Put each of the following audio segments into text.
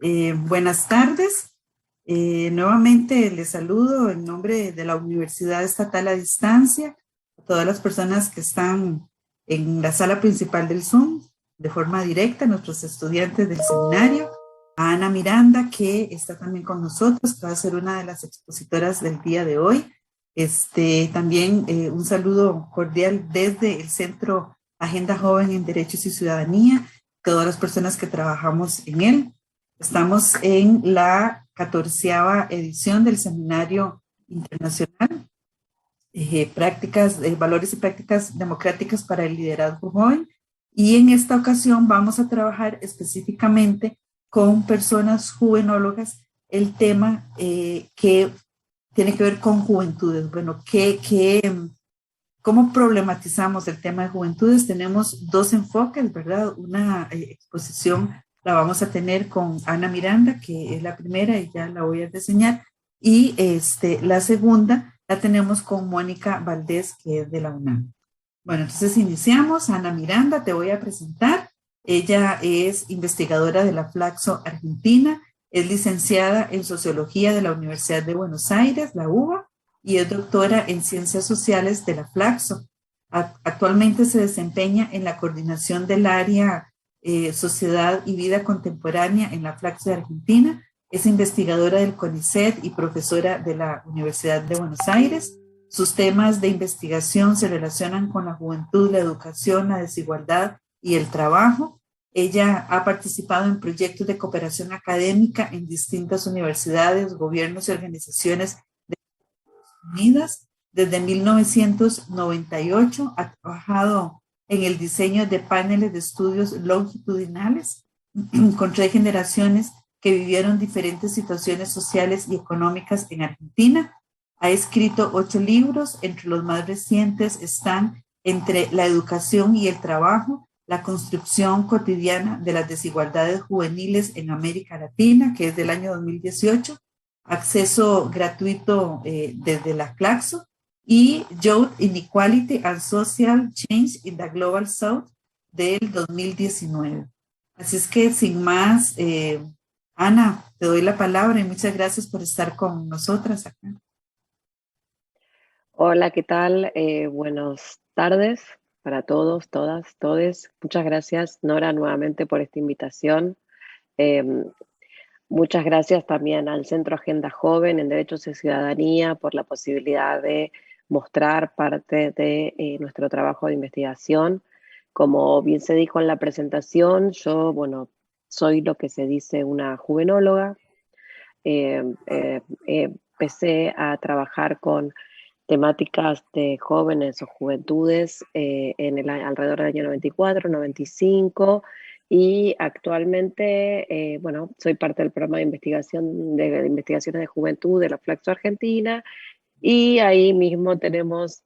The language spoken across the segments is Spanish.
Buenas tardes. Nuevamente les saludo en nombre de la Universidad Estatal a Distancia, a todas las personas que están en la sala principal del Zoom de forma directa, nuestros estudiantes del seminario, a Ana Miranda, que está también con nosotros, que va a ser una de las expositoras del día de hoy. También un saludo cordial desde el Centro Agenda Joven en Derechos y Ciudadanía, todas las personas que trabajamos en él. Estamos en la 14ª edición del Seminario Internacional, Valores y Prácticas Democráticas para el Liderazgo Joven. Y en esta ocasión vamos a trabajar específicamente con personas juvenólogas el tema que tiene que ver con juventudes. Bueno, ¿cómo problematizamos el tema de juventudes? Tenemos dos enfoques, ¿verdad? Una exposición la vamos a tener con Ana Miranda, que es la primera y ya la voy a reseñar. Y la segunda la tenemos con Mónica Valdés, que es de la UNAM. Bueno, entonces iniciamos. Ana Miranda, te voy a presentar. Ella es investigadora de la Flaxo Argentina, es licenciada en Sociología de la Universidad de Buenos Aires, la UBA, y es doctora en Ciencias Sociales de la Flaxo. Actualmente se desempeña en la coordinación del área Sociedad y Vida Contemporánea en la Flaxo de Argentina. Es investigadora del CONICET y profesora de la Universidad de Buenos Aires. Sus temas de investigación se relacionan con la juventud, la educación, la desigualdad y el trabajo. Ella ha participado en proyectos de cooperación académica en distintas universidades, gobiernos y organizaciones Unidas. Desde 1998 ha trabajado en el diseño de paneles de estudios longitudinales con 3 generaciones que vivieron diferentes situaciones sociales y económicas en Argentina. Ha escrito 8 libros, entre los más recientes están Entre la educación y el trabajo, la construcción cotidiana de las desigualdades juveniles en América Latina, que es del año 2018, acceso gratuito desde la Claxo, y Youth Inequality and Social Change in the Global South del 2019. Así es que sin más, Ana, te doy la palabra y muchas gracias por estar con nosotras acá. Hola, ¿qué tal? Buenas tardes para todos, todas, todes. Muchas gracias, Nora, nuevamente por esta invitación. Eh, Muchas gracias también al Centro Agenda Joven en Derechos y Ciudadanía por la posibilidad de mostrar parte de nuestro trabajo de investigación. Como bien se dijo en la presentación, yo, bueno, soy lo que se dice una juvenóloga. Empecé a trabajar con temáticas de jóvenes o juventudes alrededor del año 94, 95, y actualmente, bueno, soy parte del programa de investigación de investigaciones de juventud de la Flaxo Argentina, y ahí mismo tenemos,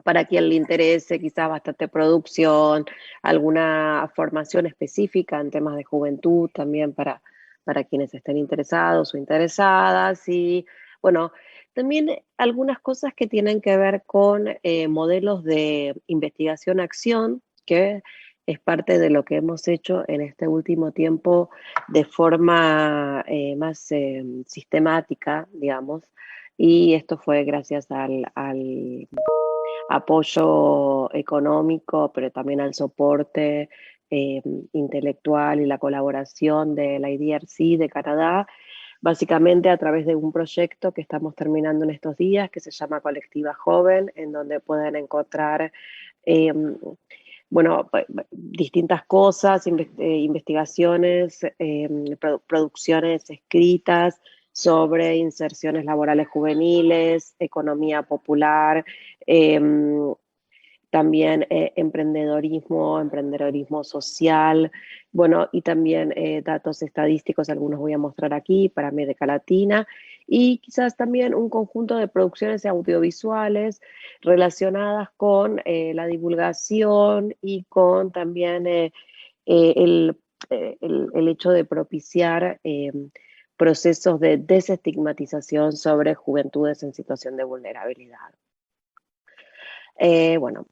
para quien le interese, quizás bastante producción, alguna formación específica en temas de juventud también para quienes estén interesados o interesadas, y bueno, también algunas cosas que tienen que ver con modelos de investigación-acción, que es parte de lo que hemos hecho en este último tiempo de forma más sistemática, digamos, y esto fue gracias al apoyo económico, pero también al soporte eh, intelectual y la colaboración de la IDRC de Canadá, básicamente a través de un proyecto que estamos terminando en estos días, que se llama Colectiva Joven, en donde pueden encontrar eh, bueno, distintas cosas, investigaciones, producciones escritas sobre inserciones laborales juveniles, economía popular, eh, también emprendedorismo social, bueno, y también datos estadísticos, algunos voy a mostrar aquí para América Latina, y quizás también un conjunto de producciones audiovisuales relacionadas con la divulgación y con también eh, el, el hecho de propiciar procesos de desestigmatización sobre juventudes en situación de vulnerabilidad. Bueno,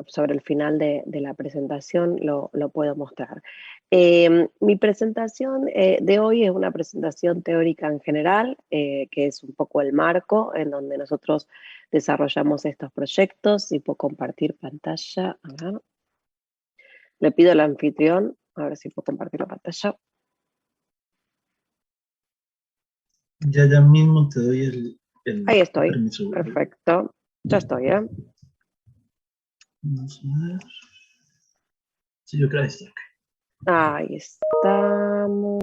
sobre el final de la presentación lo puedo mostrar. Mi presentación de hoy es una presentación teórica en general, que es un poco el marco en donde nosotros desarrollamos estos proyectos. Y puedo compartir pantalla. A ver. Le pido al anfitrión, a ver si puedo compartir la pantalla. Ya mismo te doy Ahí estoy, permiso. perfecto. Ya estoy, ¿eh? Vamos a ver. Sí, yo creo que está acá. Ahí estamos.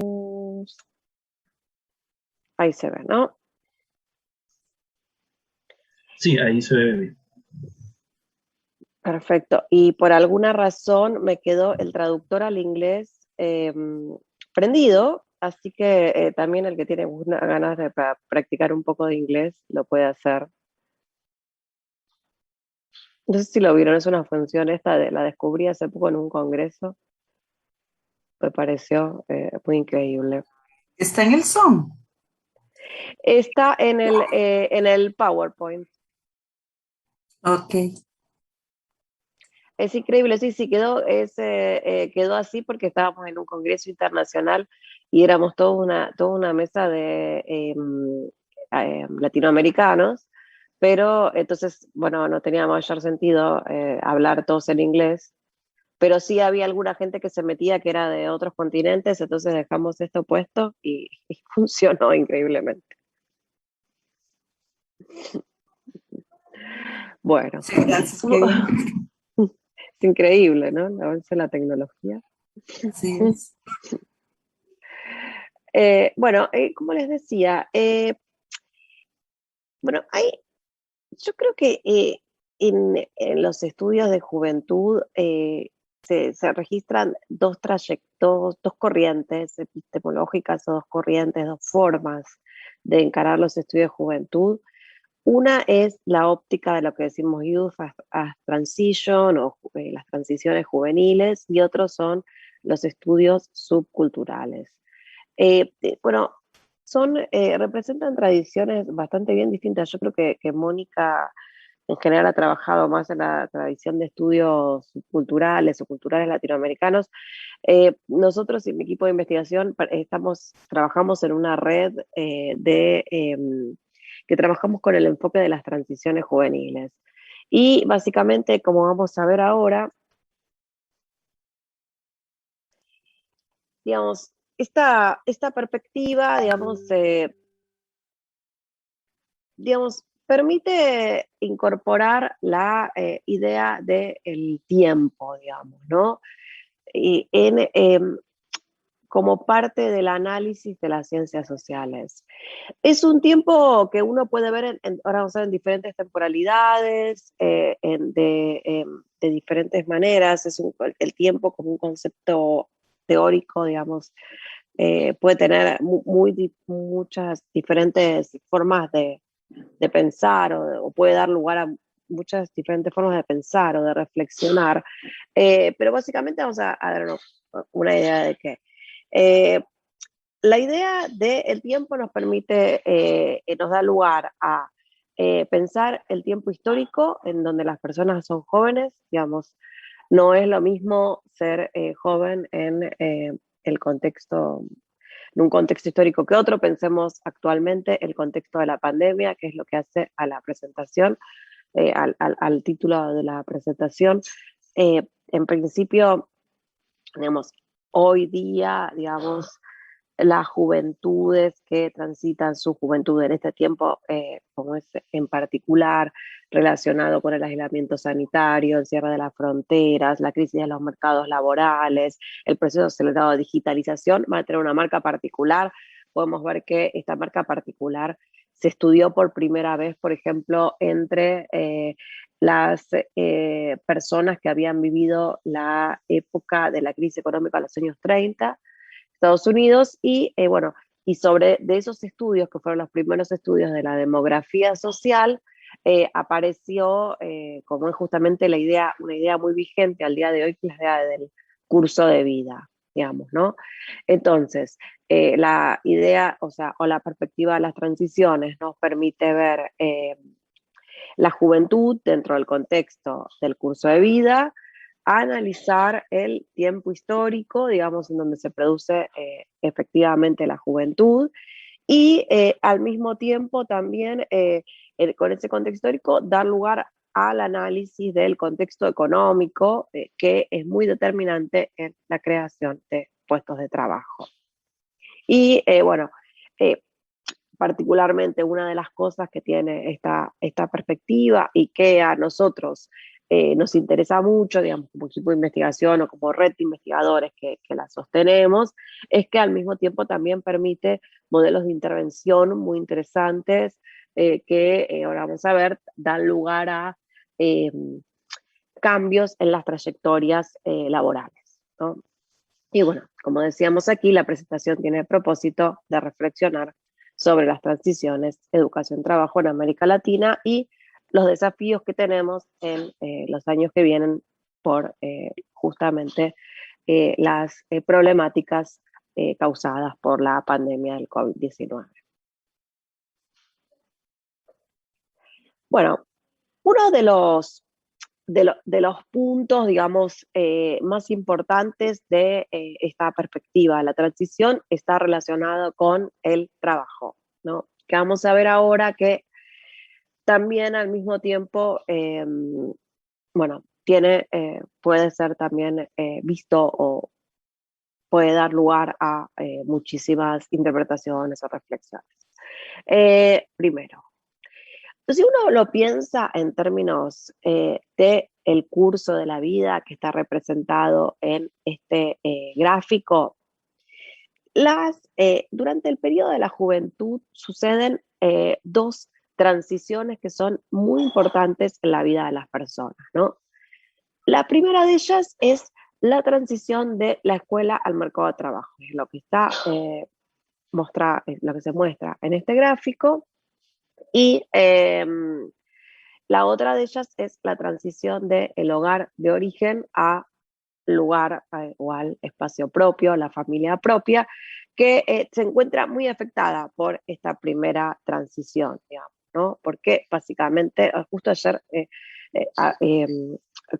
Ahí se ve, ¿no? Sí, ahí se ve bien. Perfecto. Y por alguna razón me quedó el traductor al inglés prendido, así que también el que tiene ganas de practicar un poco de inglés lo puede hacer. No sé si lo vieron, es una función la descubrí hace poco en un congreso. Me pareció muy increíble. Está en el Zoom. Está en el PowerPoint. Ok. Es increíble, sí, quedó así porque estábamos en un congreso internacional y éramos toda una mesa de latinoamericanos, pero entonces, bueno, no tenía mayor sentido hablar todos en inglés, pero sí había alguna gente que se metía que era de otros continentes, entonces dejamos esto puesto y funcionó increíblemente. Bueno. Sí, gracias, qué bien. Es increíble, ¿no? El avance de la tecnología. Así es. Bueno, como les decía, bueno, yo creo que en los estudios de juventud se registran dos trayectos, dos corrientes epistemológicas o dos corrientes, dos formas de encarar los estudios de juventud. Una es la óptica de lo que decimos Youth as Transition o las transiciones juveniles, y otros son los estudios subculturales. Bueno, representan tradiciones bastante bien distintas. Yo creo que Mónica en general ha trabajado más en la tradición de estudios culturales o culturales latinoamericanos. Nosotros y mi equipo de investigación trabajamos en una red que trabajamos con el enfoque de las transiciones juveniles. Y básicamente, como vamos a ver ahora, digamos, esta perspectiva, digamos, permite incorporar la idea del tiempo, digamos, ¿no? Y como parte del análisis de las ciencias sociales. Es un tiempo que uno puede ver, ahora vamos a ver, en diferentes temporalidades, de diferentes maneras. El tiempo como un concepto teórico, digamos, puede tener muchas diferentes formas de pensar o puede dar lugar a muchas diferentes formas de pensar o de reflexionar. Pero básicamente vamos a dar una idea de que la idea del tiempo nos permite, nos da lugar a pensar el tiempo histórico en donde las personas son jóvenes, digamos, no es lo mismo ser joven el contexto, en un contexto histórico que otro. Pensemos actualmente el contexto de la pandemia, que es lo que hace a la presentación, al título de la presentación. En principio, digamos, hoy día, digamos, las juventudes que transitan su juventud en este tiempo, como es en particular relacionado con el aislamiento sanitario, el cierre de las fronteras, la crisis de los mercados laborales, el proceso acelerado de digitalización, van a tener una marca particular. Podemos ver que esta marca particular se estudió por primera vez, por ejemplo, entre las personas que habían vivido la época de la crisis económica de los años 30, Estados Unidos, y bueno, y de esos estudios, que fueron los primeros estudios de la demografía social, apareció, como es justamente una idea muy vigente al día de hoy, que es la idea del curso de vida, digamos, ¿no? Entonces, la idea, o sea, o la perspectiva de las transiciones nos permite ver la juventud dentro del contexto del curso de vida, analizar el tiempo histórico, digamos, en donde se produce efectivamente la juventud, y al mismo tiempo también con ese contexto histórico dar lugar al análisis del contexto económico, que es muy determinante en la creación de puestos de trabajo. Y bueno, particularmente una de las cosas que tiene esta perspectiva y que a nosotros nos interesa mucho, digamos, como equipo de investigación o como red de investigadores que la sostenemos, es que al mismo tiempo también permite modelos de intervención muy interesantes que ahora vamos a ver, dan lugar a cambios en las trayectorias laborales, ¿no? Y bueno, como decíamos aquí, la presentación tiene el propósito de reflexionar sobre las transiciones educación-trabajo en América Latina y los desafíos que tenemos en los años que vienen por justamente las problemáticas causadas por la pandemia del COVID-19. Bueno, uno de los puntos, digamos, más importantes de esta perspectiva, la transición, está relacionado con el trabajo, ¿no? Que vamos a ver ahora que también al mismo tiempo, bueno, puede ser también visto o puede dar lugar a muchísimas interpretaciones o reflexiones. Primero, si uno lo piensa en términos de el curso de la vida que está representado en este gráfico, durante el periodo de la juventud suceden dos transiciones que son muy importantes en la vida de las personas, ¿no? La primera de ellas es la transición de la escuela al mercado de trabajo, es lo que lo que se muestra en este gráfico, y la otra de ellas es la transición del hogar de origen a lugar o al espacio propio, a la familia propia, que se encuentra muy afectada por esta primera transición, digamos, ¿no? Porque básicamente, justo ayer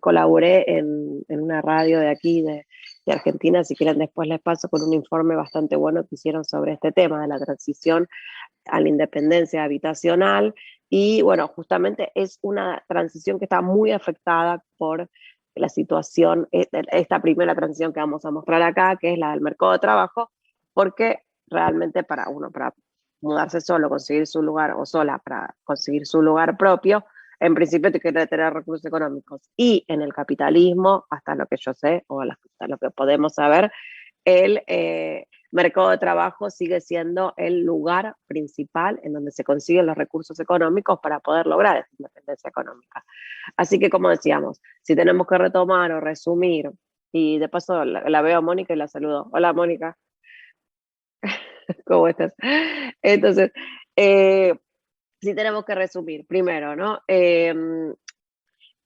colaboré en una radio de aquí, de Argentina, si quieren después les paso con un informe bastante bueno que hicieron sobre este tema de la transición a la independencia habitacional, y bueno, justamente es una transición que está muy afectada por la situación, esta primera transición que vamos a mostrar acá, que es la del mercado de trabajo, porque realmente para mudarse solo, conseguir su lugar, o sola para conseguir su lugar propio, en principio te quiere tener recursos económicos. Y en el capitalismo, hasta lo que yo sé, o hasta lo que podemos saber, el mercado de trabajo sigue siendo el lugar principal en donde se consiguen los recursos económicos para poder lograr esa independencia económica. Así que, como decíamos, si tenemos que retomar o resumir, y de paso la veo a Mónica y la saludo. Hola, Mónica. ¿Cómo estás? Entonces, si tenemos que resumir, primero, ¿no? En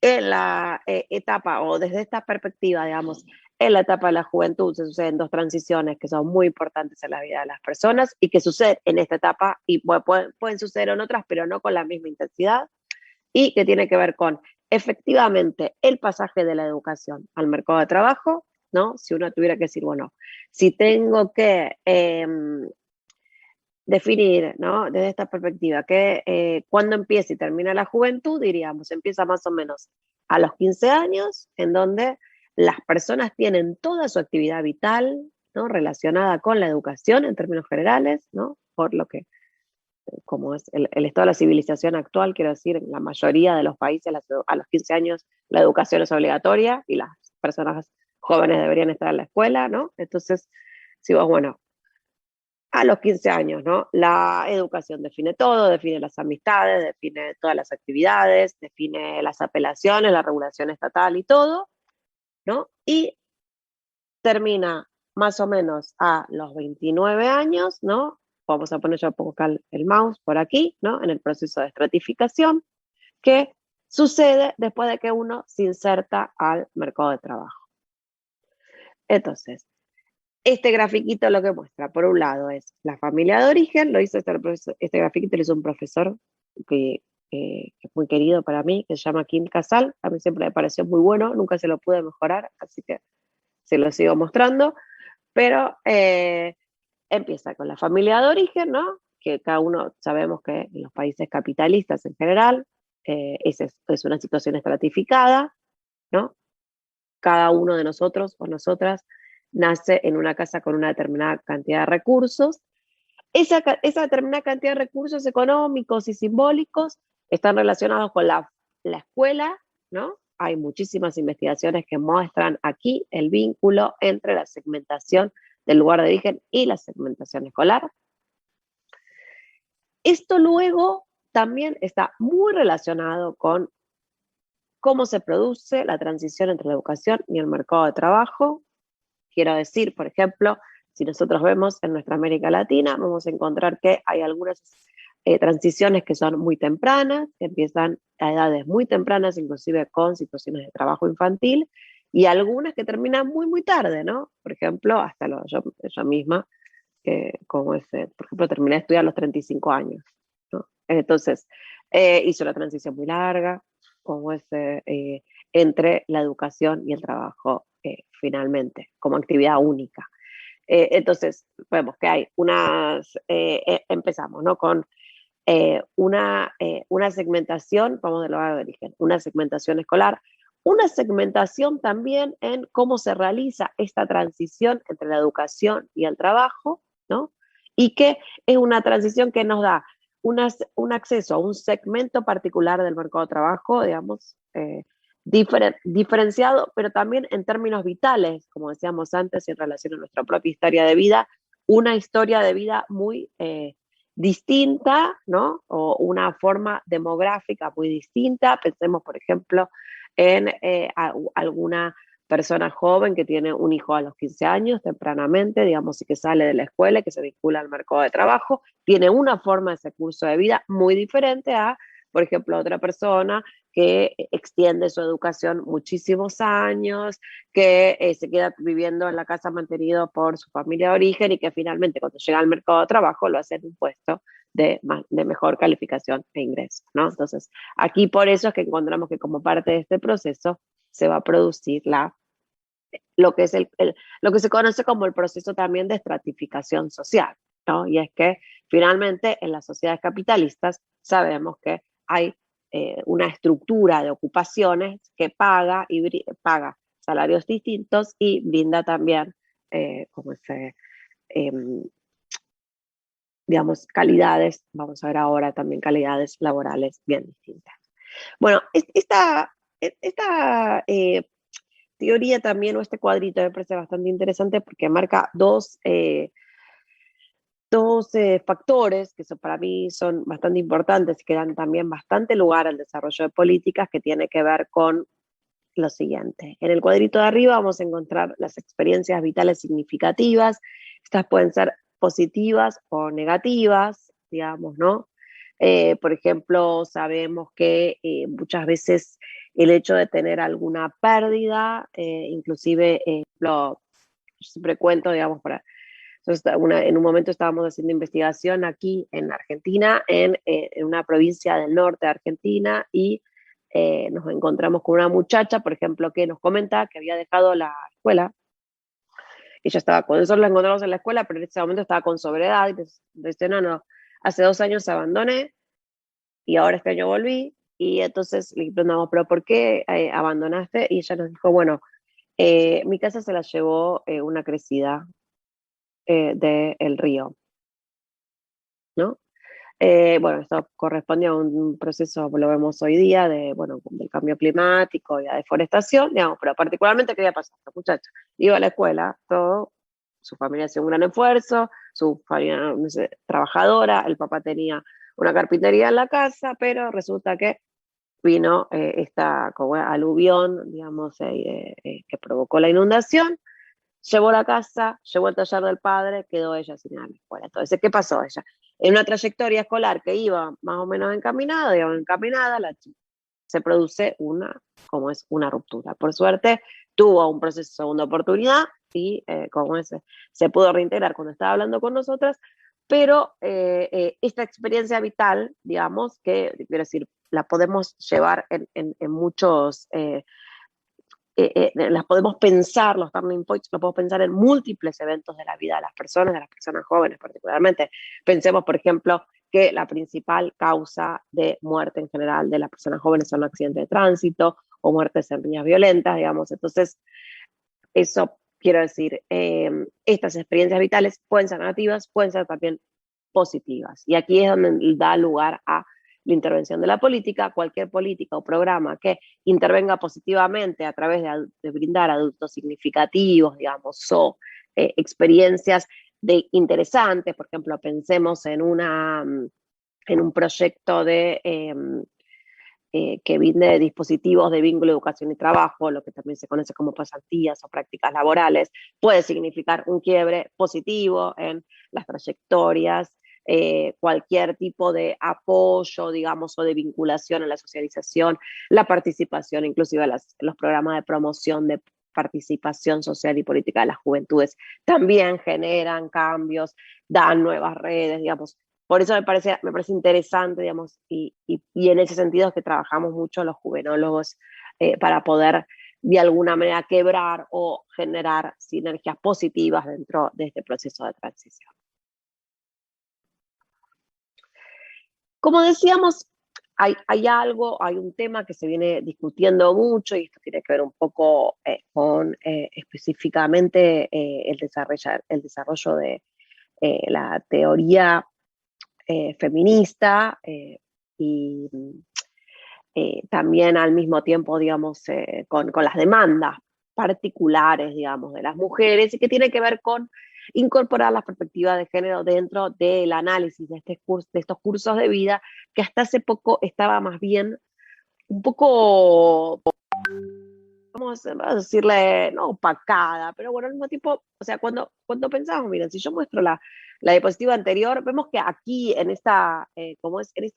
la etapa, o desde esta perspectiva, digamos, en la etapa de la juventud se suceden dos transiciones que son muy importantes en la vida de las personas y que suceden en esta etapa y pueden suceder en otras, pero no con la misma intensidad, y que tiene que ver con efectivamente el pasaje de la educación al mercado de trabajo, ¿no? Si uno tuviera que decir, bueno, si tengo que definir, ¿no? Desde esta perspectiva, que cuando empieza y termina la juventud, diríamos, empieza más o menos a los 15 años, en donde las personas tienen toda su actividad vital, ¿no? Relacionada con la educación en términos generales, ¿no? Por lo que, como es el estado de la civilización actual, quiero decir, en la mayoría de los países a los 15 años la educación es obligatoria y las personas jóvenes deberían estar en la escuela, ¿no? Entonces, si vos, bueno, a los 15 años, ¿no? La educación define todo, define las amistades, define todas las actividades, define las apelaciones, la regulación estatal y todo, ¿no? Y termina más o menos a los 29 años, ¿no? Vamos a poner, yo pongo acá el mouse por aquí, ¿no? En el proceso de estratificación, que sucede después de que uno se inserta al mercado de trabajo. Entonces, este grafiquito lo que muestra, por un lado, es la familia de origen, este grafiquito lo hizo un profesor que que es muy querido para mí, que se llama Kim Casal. A mí siempre me pareció muy bueno, nunca se lo pude mejorar, así que se lo sigo mostrando. Pero empieza con la familia de origen, ¿no? Que cada uno sabemos que en los países capitalistas en general es una situación estratificada, ¿no? Cada uno de nosotros o nosotras nace en una casa con una determinada cantidad de recursos. Esa determinada cantidad de recursos económicos y simbólicos están relacionados con la escuela, ¿no? Hay muchísimas investigaciones que muestran aquí el vínculo entre la segmentación del lugar de origen y la segmentación escolar. Esto luego también está muy relacionado con cómo se produce la transición entre la educación y el mercado de trabajo. Quiero decir, por ejemplo, si nosotros vemos en nuestra América Latina, vamos a encontrar que hay algunas transiciones que son muy tempranas, que empiezan a edades muy tempranas, inclusive con situaciones de trabajo infantil, y algunas que terminan muy, muy tarde, ¿no? Por ejemplo, yo misma, por ejemplo, terminé de estudiar a los 35 años, ¿no? Entonces, hice una transición muy larga, entre la educación y el trabajo, finalmente, como actividad única. Entonces, vemos que hay empezamos, ¿no? Con una segmentación, vamos del lugar de origen, una segmentación escolar, una segmentación también en cómo se realiza esta transición entre la educación y el trabajo, ¿no? Y que es una transición que nos da un acceso a un segmento particular del mercado de trabajo, digamos, diferenciado, pero también en términos vitales, como decíamos antes, en relación a nuestra propia historia de vida, una historia de vida muy distinta, ¿no? O una forma demográfica muy distinta. Pensemos, por ejemplo, en alguna persona joven que tiene un hijo a los 15 años tempranamente, digamos, y que sale de la escuela y que se vincula al mercado de trabajo, tiene una forma de ese curso de vida muy diferente a, por ejemplo, otra persona que extiende su educación muchísimos años, que se queda viviendo en la casa mantenido por su familia de origen y que finalmente cuando llega al mercado de trabajo lo hace en un puesto de mejor calificación e ingreso, ¿no? Entonces, aquí por eso es que encontramos que como parte de este proceso se va a producir lo que se conoce como el proceso también de estratificación social, ¿no? Y es que finalmente en las sociedades capitalistas sabemos que hay una estructura de ocupaciones que paga salarios distintos y brinda también digamos, calidades, vamos a ver ahora también calidades laborales bien distintas. Bueno, esta teoría también, o este cuadrito, me parece bastante interesante porque marca dos factores que para mí son bastante importantes y que dan también bastante lugar al desarrollo de políticas, que tiene que ver con lo siguiente. En el cuadrito de arriba vamos a encontrar las experiencias vitales significativas. Estas pueden ser positivas o negativas, digamos, ¿no? Por ejemplo, sabemos que muchas veces el hecho de tener alguna pérdida, inclusive, yo siempre cuento, digamos, en un momento estábamos haciendo investigación aquí en Argentina, en una provincia del norte de Argentina, y nos encontramos con una muchacha, por ejemplo, que nos comenta que había dejado la escuela. Ella estaba con eso, la encontramos en la escuela, pero en ese momento estaba con sobredad. Y dice, no, hace 2 años abandoné y ahora este año volví. Y entonces le preguntamos, ¿pero por qué abandonaste? Y ella nos dijo, bueno, mi casa se la llevó una crecida del río, ¿no? Bueno, esto corresponde a un proceso, lo vemos hoy día, del cambio climático y la deforestación, digamos, pero particularmente, ¿qué había pasado? Esta muchacha iba a la escuela, su familia hacía un gran esfuerzo, su familia, no sé, trabajadora, el papá tenía una carpintería en la casa, pero resulta que vino esta como aluvión, digamos, que provocó la inundación. Llevó la casa, llevó el taller del padre, quedó ella sin ir a la escuela. Entonces, ¿qué pasó ella? En una trayectoria escolar que iba más o menos encaminada, se produce una ruptura. Por suerte, tuvo un proceso de segunda oportunidad y se pudo reintegrar cuando estaba hablando con nosotras, pero esta experiencia vital, digamos, que quiero decir, la podemos llevar en muchos, las podemos pensar, los turning points, lo podemos pensar en múltiples eventos de la vida de las personas jóvenes particularmente. Pensemos, por ejemplo, que la principal causa de muerte en general de las personas jóvenes son accidentes de tránsito o muertes en riñas violentas, digamos. Entonces, eso quiero decir, estas experiencias vitales pueden ser negativas, pueden ser también positivas. Y aquí es donde da lugar a la intervención de la política. Cualquier política o programa que intervenga positivamente a través de brindar adultos significativos, digamos, o experiencias interesantes. Por ejemplo, pensemos en un proyecto que brinde dispositivos de vínculo, educación y trabajo, lo que también se conoce como pasantías o prácticas laborales, puede significar un quiebre positivo en las trayectorias. Cualquier tipo de apoyo, digamos, o de vinculación en la socialización, la participación, inclusive los programas de promoción de participación social y política de las juventudes, también generan cambios, dan nuevas redes, digamos. Por eso me parece interesante, digamos, y en ese sentido es que trabajamos mucho los juvenólogos para poder de alguna manera quebrar o generar sinergias positivas dentro de este proceso de transición. Como decíamos, hay un tema que se viene discutiendo mucho, y esto tiene que ver un poco con específicamente el desarrollo de la teoría feminista y también al mismo tiempo, digamos, con las demandas particulares, digamos, de las mujeres, y que tiene que ver con incorporar las perspectivas de género dentro del análisis de estos cursos de vida, que hasta hace poco estaba más bien un poco, vamos a decirle, no opacada, pero bueno, al mismo tiempo, o sea, cuando pensamos, miren, si yo muestro la diapositiva anterior, vemos que aquí, en esta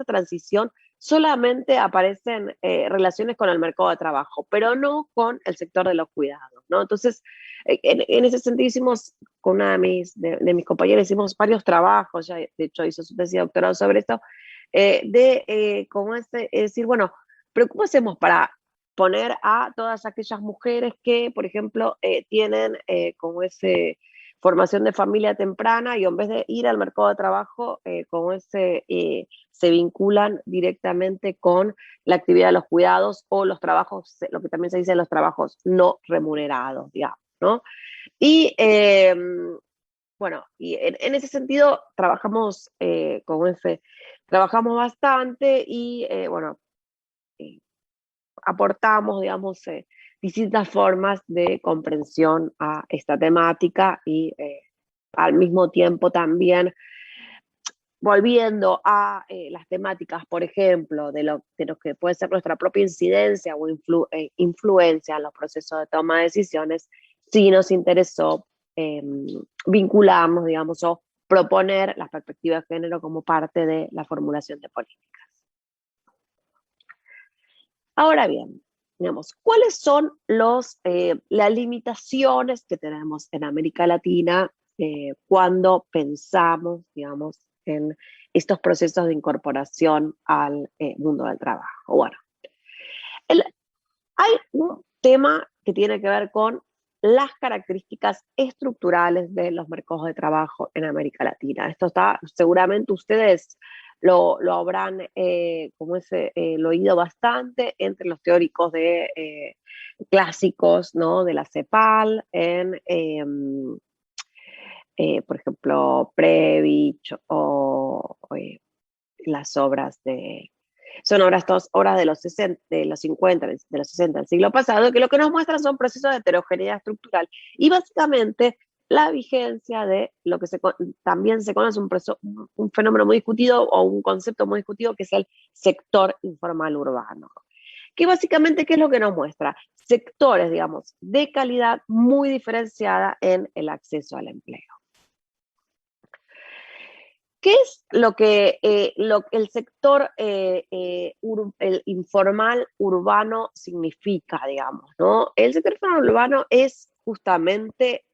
transición, solamente aparecen relaciones con el mercado de trabajo, pero no con el sector de los cuidados, ¿no? Entonces, en ese sentido hicimos, con una de mis compañeras, hicimos varios trabajos, ya de hecho hizo su tesis de doctorado sobre esto, decir, bueno, pero ¿cómo hacemos para poner a todas aquellas mujeres que, por ejemplo, tienen formación de familia temprana y en vez de ir al mercado de trabajo, se vinculan directamente con la actividad de los cuidados o los trabajos, lo que también se dice los trabajos no remunerados, digamos, ¿no? Y bueno, y en ese sentido trabajamos trabajamos bastante y bueno, aportamos, digamos, distintas formas de comprensión a esta temática y al mismo tiempo también volviendo a las temáticas, por ejemplo, de lo que puede ser nuestra propia incidencia o influencia en los procesos de toma de decisiones, sí nos interesó vincularnos, digamos, o proponer las perspectivas de género como parte de la formulación de políticas. Ahora bien, digamos, ¿cuáles son las limitaciones que tenemos en América Latina cuando pensamos, digamos, en estos procesos de incorporación al mundo del trabajo? Bueno, hay un tema que tiene que ver con las características estructurales de los mercados de trabajo en América Latina. Esto está, seguramente ustedes lo habrán oído bastante entre los teóricos clásicos, ¿no? De la CEPAL, por ejemplo, Previch o las obras son obras de los 50, de los 60 del siglo pasado, que lo que nos muestran son procesos de heterogeneidad estructural y básicamente la vigencia de lo que también se conoce un fenómeno muy discutido o un concepto muy discutido, que es el sector informal urbano. Que básicamente, ¿qué es lo que nos muestra? Sectores, digamos, de calidad muy diferenciada en el acceso al empleo. ¿Qué es lo que el sector el informal urbano significa, digamos, ¿no? El sector informal urbano es justamente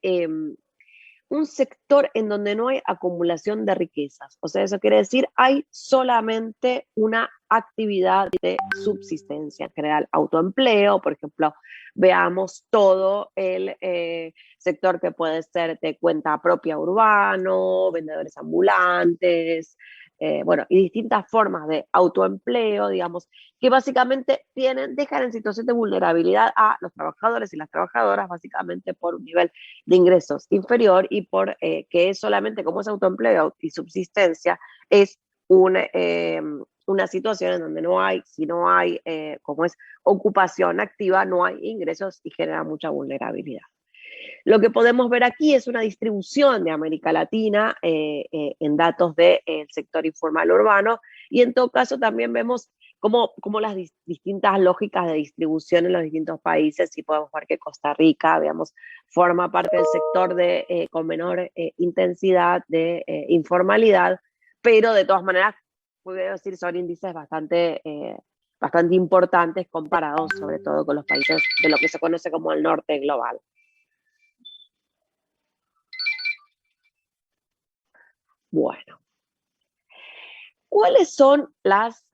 un sector en donde no hay acumulación de riquezas. O sea, eso quiere decir, hay solamente una actividad de subsistencia, en general, autoempleo, por ejemplo, veamos todo el sector que puede ser de cuenta propia urbano, vendedores ambulantes, bueno, y distintas formas de autoempleo, digamos, que básicamente dejan en situación de vulnerabilidad a los trabajadores y las trabajadoras, básicamente por un nivel de ingresos inferior y por que es solamente como es autoempleo y subsistencia, es una situación en donde no hay, si no hay, como es ocupación activa, no hay ingresos y genera mucha vulnerabilidad. Lo que podemos ver aquí es una distribución de América Latina en datos del sector informal urbano, y en todo caso también vemos como las distintas lógicas de distribución en los distintos países, y podemos ver que Costa Rica, digamos, forma parte del sector con menor intensidad de informalidad, pero de todas maneras, puedo decir, son índices bastante importantes comparados sobre todo con los países de lo que se conoce como el norte global. Bueno, ¿cuáles son las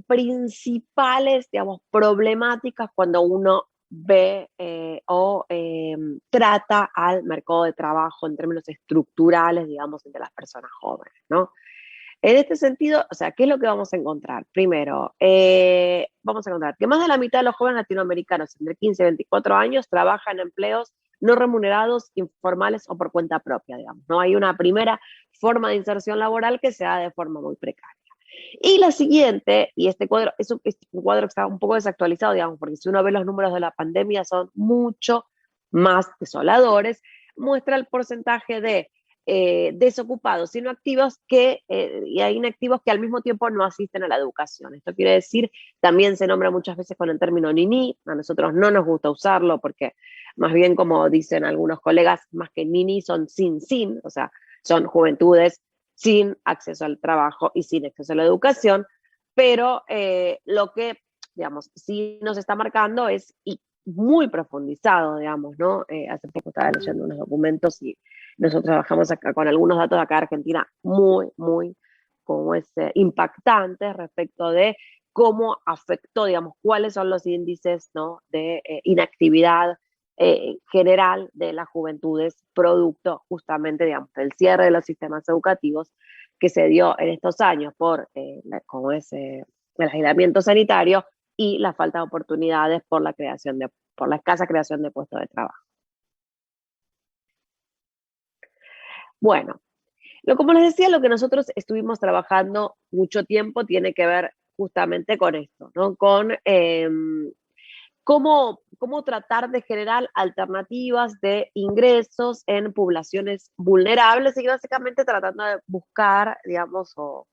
principales, digamos, problemáticas cuando uno ve o trata al mercado de trabajo en términos estructurales, digamos, entre las personas jóvenes, ¿no? En este sentido, o sea, ¿qué es lo que vamos a encontrar? Primero, vamos a encontrar que más de la mitad de los jóvenes latinoamericanos entre 15 y 24 años trabajan en empleos no remunerados, informales o por cuenta propia, digamos. No hay una primera forma de inserción laboral que se da de forma muy precaria. Y la siguiente, y este cuadro es un cuadro que está un poco desactualizado, digamos, porque si uno ve los números de la pandemia son mucho más desoladores, muestra el porcentaje de desocupados y no activos y hay inactivos que al mismo tiempo no asisten a la educación. Esto quiere decir, también se nombra muchas veces con el término niní, a nosotros no nos gusta usarlo porque más bien, como dicen algunos colegas, más que niní son sin, o sea, son juventudes sin acceso al trabajo y sin acceso a la educación, pero lo que, digamos, sí nos está marcando es, y muy profundizado, digamos, ¿no? Hace poco estaba leyendo unos documentos y nosotros trabajamos acá con algunos datos de acá de Argentina muy como impactantes respecto de cómo afectó, digamos, cuáles son los índices, ¿no?, de inactividad general de las juventudes, producto justamente, digamos, del cierre de los sistemas educativos que se dio en estos años por el aislamiento sanitario y la falta de oportunidades por la escasa creación de puestos de trabajo. Bueno, como les decía, lo que nosotros estuvimos trabajando mucho tiempo tiene que ver justamente con esto, ¿no? Con cómo tratar de generar alternativas de ingresos en poblaciones vulnerables y básicamente tratando de buscar, digamos, o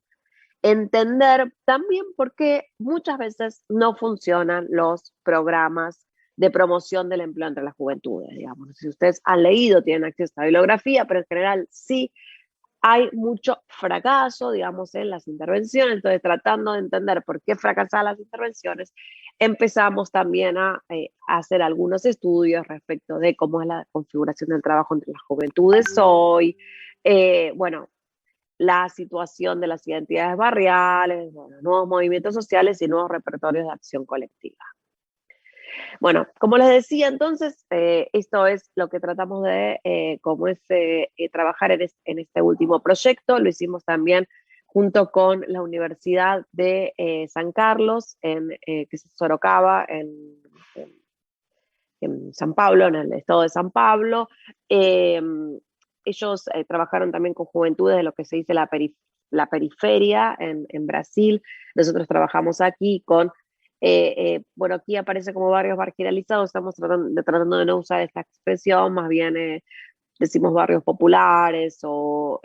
entender también por qué muchas veces no funcionan los programas de promoción del empleo entre las juventudes, digamos. Si ustedes han leído, tienen acceso a bibliografía, pero en general sí hay mucho fracaso, digamos, en las intervenciones. Entonces, tratando de entender por qué fracasan las intervenciones, empezamos también a hacer algunos estudios respecto de cómo es la configuración del trabajo entre las juventudes hoy, bueno, la situación de las identidades barriales, bueno, nuevos movimientos sociales y nuevos repertorios de acción colectiva. Bueno, como les decía entonces, esto es lo que tratamos de trabajar en este último proyecto. Lo hicimos también junto con la Universidad de San Carlos, que es Sorocaba, en San Pablo, en el estado de San Pablo. Ellos trabajaron también con juventudes de lo que se dice la periferia en Brasil. Nosotros trabajamos aquí con bueno, aquí aparece como barrios marginalizados, estamos tratando de no usar esta expresión, más bien decimos barrios populares o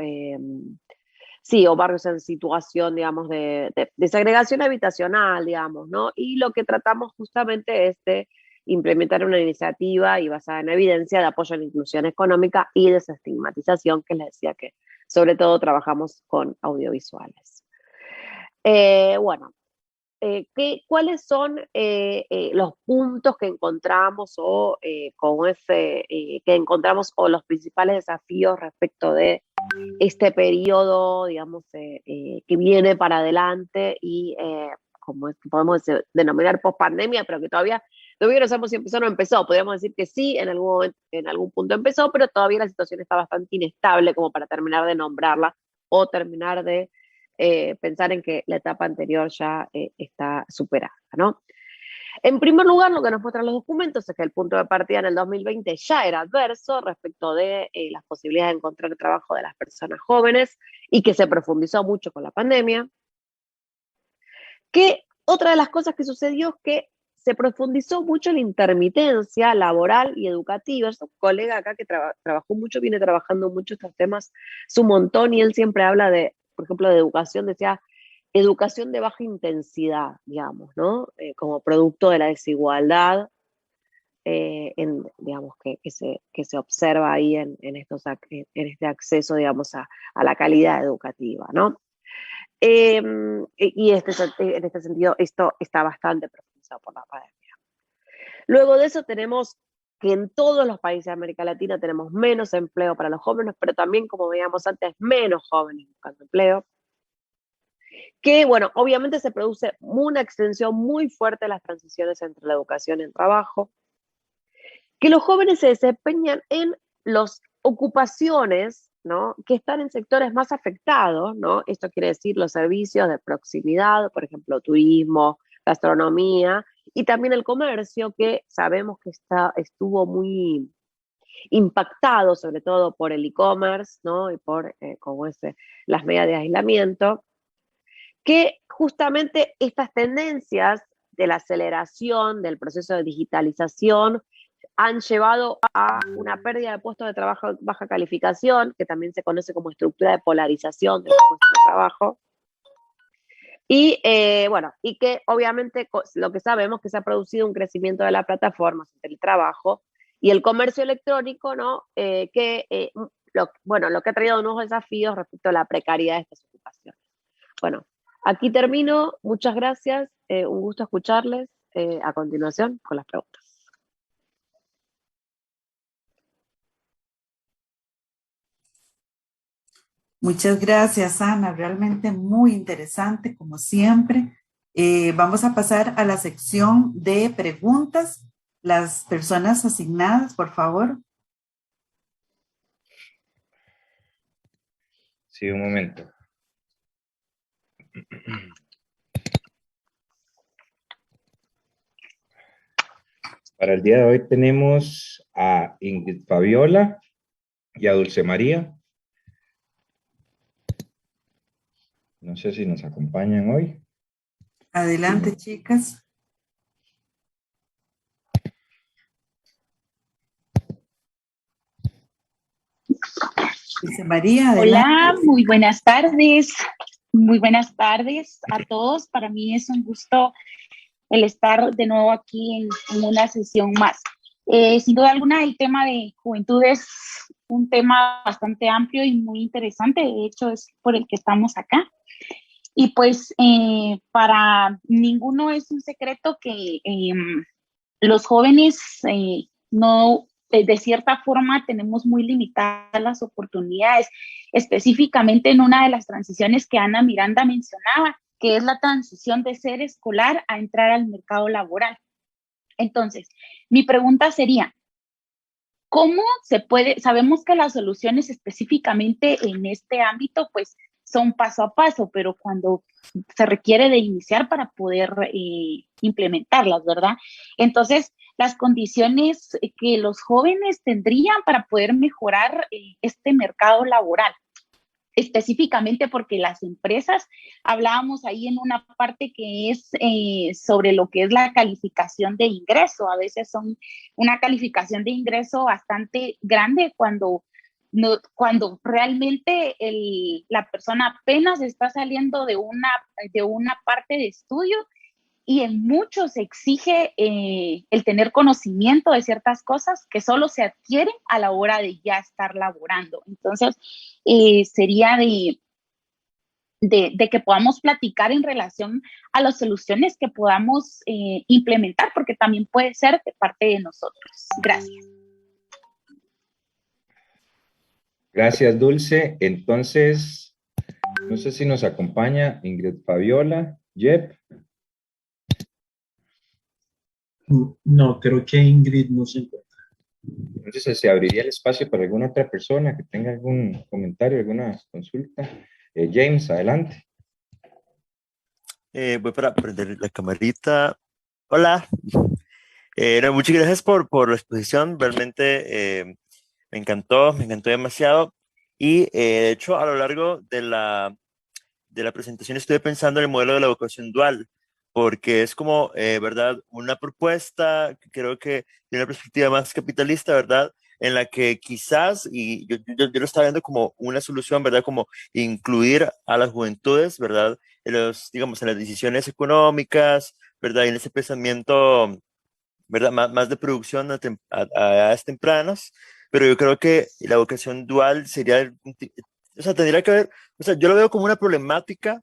barrios en situación, digamos, de segregación habitacional, digamos, ¿no? Y lo que tratamos justamente es de implementar una iniciativa y basada en evidencia de apoyo a la inclusión económica y desestigmatización, que les decía que sobre todo trabajamos con audiovisuales. Bueno, ¿cuáles son los puntos que encontramos o que encontramos o los principales desafíos respecto de este periodo, digamos, que viene para adelante y como es que podemos denominar post-pandemia, pero que todavía no sabemos si empezó o no empezó? Podríamos decir que sí, en algún punto empezó, pero todavía la situación está bastante inestable como para terminar de nombrarla o terminar de pensar en que la etapa anterior ya está superada, ¿no? En primer lugar, lo que nos muestran los documentos es que el punto de partida en el 2020 ya era adverso respecto de las posibilidades de encontrar trabajo de las personas jóvenes y que se profundizó mucho con la pandemia. Que otra de las cosas que sucedió es que se profundizó mucho la intermitencia laboral y educativa. Es un colega acá que trabajó mucho, viene trabajando mucho estos temas, es un montón, y él siempre habla de, por ejemplo, de educación, decía, educación de baja intensidad, digamos, ¿no? Como producto de la desigualdad, digamos, que se observa ahí en este acceso, digamos, a la calidad educativa, ¿no? Y en este sentido, esto está bastante profundizado por la pandemia. Luego de eso tenemos que en todos los países de América Latina tenemos menos empleo para los jóvenes, pero también, como veíamos antes, menos jóvenes buscando empleo. Que, bueno, obviamente se produce una extensión muy fuerte de las transiciones entre la educación y el trabajo. Que los jóvenes se desempeñan en las ocupaciones, ¿no?, que están en sectores más afectados, ¿no? Esto quiere decir los servicios de proximidad, por ejemplo, turismo, gastronomía, y también el comercio, que sabemos que estuvo muy impactado, sobre todo por el e-commerce, ¿no?, y por las medidas de aislamiento, que justamente estas tendencias de la aceleración del proceso de digitalización han llevado a una pérdida de puestos de trabajo de baja calificación, que también se conoce como estructura de polarización de los puestos de trabajo. Y y que obviamente lo que sabemos es que se ha producido un crecimiento de las plataformas del trabajo y el comercio electrónico, ¿no? Lo que ha traído nuevos desafíos respecto a la precariedad de estas ocupaciones. Bueno, aquí termino. Muchas gracias. Un gusto escucharles. A continuación, con las preguntas. Muchas gracias, Ana. Realmente muy interesante, como siempre. Vamos a pasar a la sección de preguntas. Las personas asignadas, por favor. Sí, un momento. Para el día de hoy tenemos a Ingrid Fabiola y a Dulce María. No sé si nos acompañan hoy. Adelante, Sí. Chicas. Dulce María, adelante. Hola, muy buenas tardes. Muy buenas tardes a todos. Para mí es un gusto el estar de nuevo aquí en una sesión más. Sin duda alguna, el tema de juventud es un tema bastante amplio y muy interesante. De hecho, es por el que estamos acá. Y pues para ninguno es un secreto que los jóvenes no, de cierta forma, tenemos muy limitadas las oportunidades, específicamente en una de las transiciones que Ana Miranda mencionaba, que es la transición de ser escolar a entrar al mercado laboral. Entonces, mi pregunta sería, ¿cómo se puede? Sabemos que las soluciones específicamente en este ámbito, pues, son paso a paso, pero cuando se requiere de iniciar para poder implementarlas, ¿verdad? Entonces, las condiciones que los jóvenes tendrían para poder mejorar este mercado laboral, específicamente porque las empresas, hablábamos ahí en una parte que es sobre lo que es la calificación de ingreso. A veces son una calificación de ingreso bastante grande cuando realmente la persona apenas está saliendo de una parte de estudio, y en muchos se exige el tener conocimiento de ciertas cosas que solo se adquieren a la hora de ya estar laborando. Entonces, sería de de que podamos platicar en relación a las soluciones que podamos implementar, porque también puede ser de parte de nosotros. Gracias. Gracias, Dulce. Entonces, no sé si nos acompaña Ingrid Fabiola, Jep. No, creo que Ingrid no se encuentra. Entonces, se abriría el espacio para alguna otra persona que tenga algún comentario, alguna consulta. James, adelante. Voy para prender la camarita. Hola. No, muchas gracias por la exposición. Realmente me encantó demasiado. Y de hecho, a lo largo de la presentación estuve pensando en el modelo de la educación dual, porque es como, ¿verdad? Una propuesta que creo que tiene una perspectiva más capitalista, ¿verdad? En la que quizás, y yo lo estaba viendo como una solución, ¿verdad? Como incluir a las juventudes, ¿verdad? En los, digamos, en las decisiones económicas, ¿verdad? Y en ese pensamiento, ¿verdad? Más de producción a edades tempranas, pero yo creo que la educación dual sería, o sea, tendría que haber, o sea, yo lo veo como una problemática,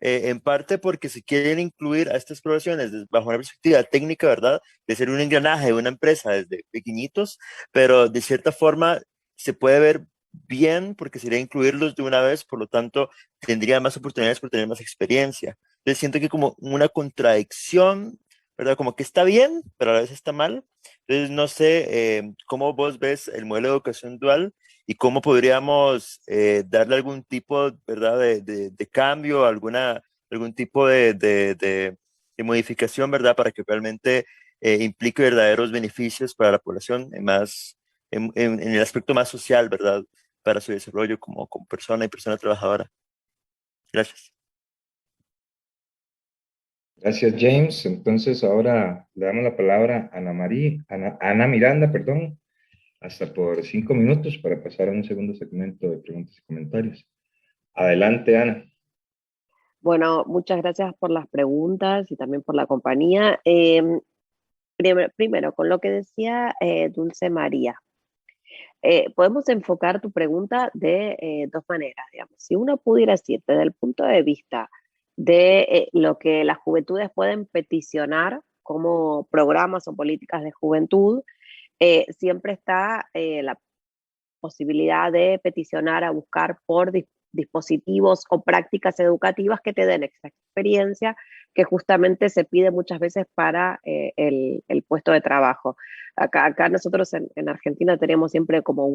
en parte porque se quieren incluir a estas poblaciones bajo una perspectiva técnica, ¿verdad? De ser un engranaje de una empresa desde pequeñitos, pero de cierta forma se puede ver bien porque sería incluirlos de una vez, por lo tanto, tendría más oportunidades por tener más experiencia. Entonces siento que como una contradicción, ¿verdad? Como que está bien, pero a la vez está mal. Entonces no sé cómo vos ves el modelo de educación dual y cómo podríamos darle algún tipo, ¿verdad? De cambio, algún tipo de modificación, ¿verdad? Para que realmente implique verdaderos beneficios para la población, en el aspecto más social, ¿verdad? Para su desarrollo como persona y persona trabajadora. Gracias. Gracias, James. Entonces, ahora le damos la palabra a Ana Miranda, perdón, hasta por 5 minutos para pasar a un segundo segmento de preguntas y comentarios. Adelante, Ana. Bueno, muchas gracias por las preguntas y también por la compañía. Primero, con lo que decía Dulce María, podemos enfocar tu pregunta de dos maneras, digamos. Si uno pudiera decir desde el punto de vista de lo que las juventudes pueden peticionar como programas o políticas de juventud, siempre está la posibilidad de peticionar a buscar por dispositivos o prácticas educativas que te den esa experiencia que justamente se pide muchas veces para el puesto de trabajo. Acá nosotros en Argentina teníamos siempre como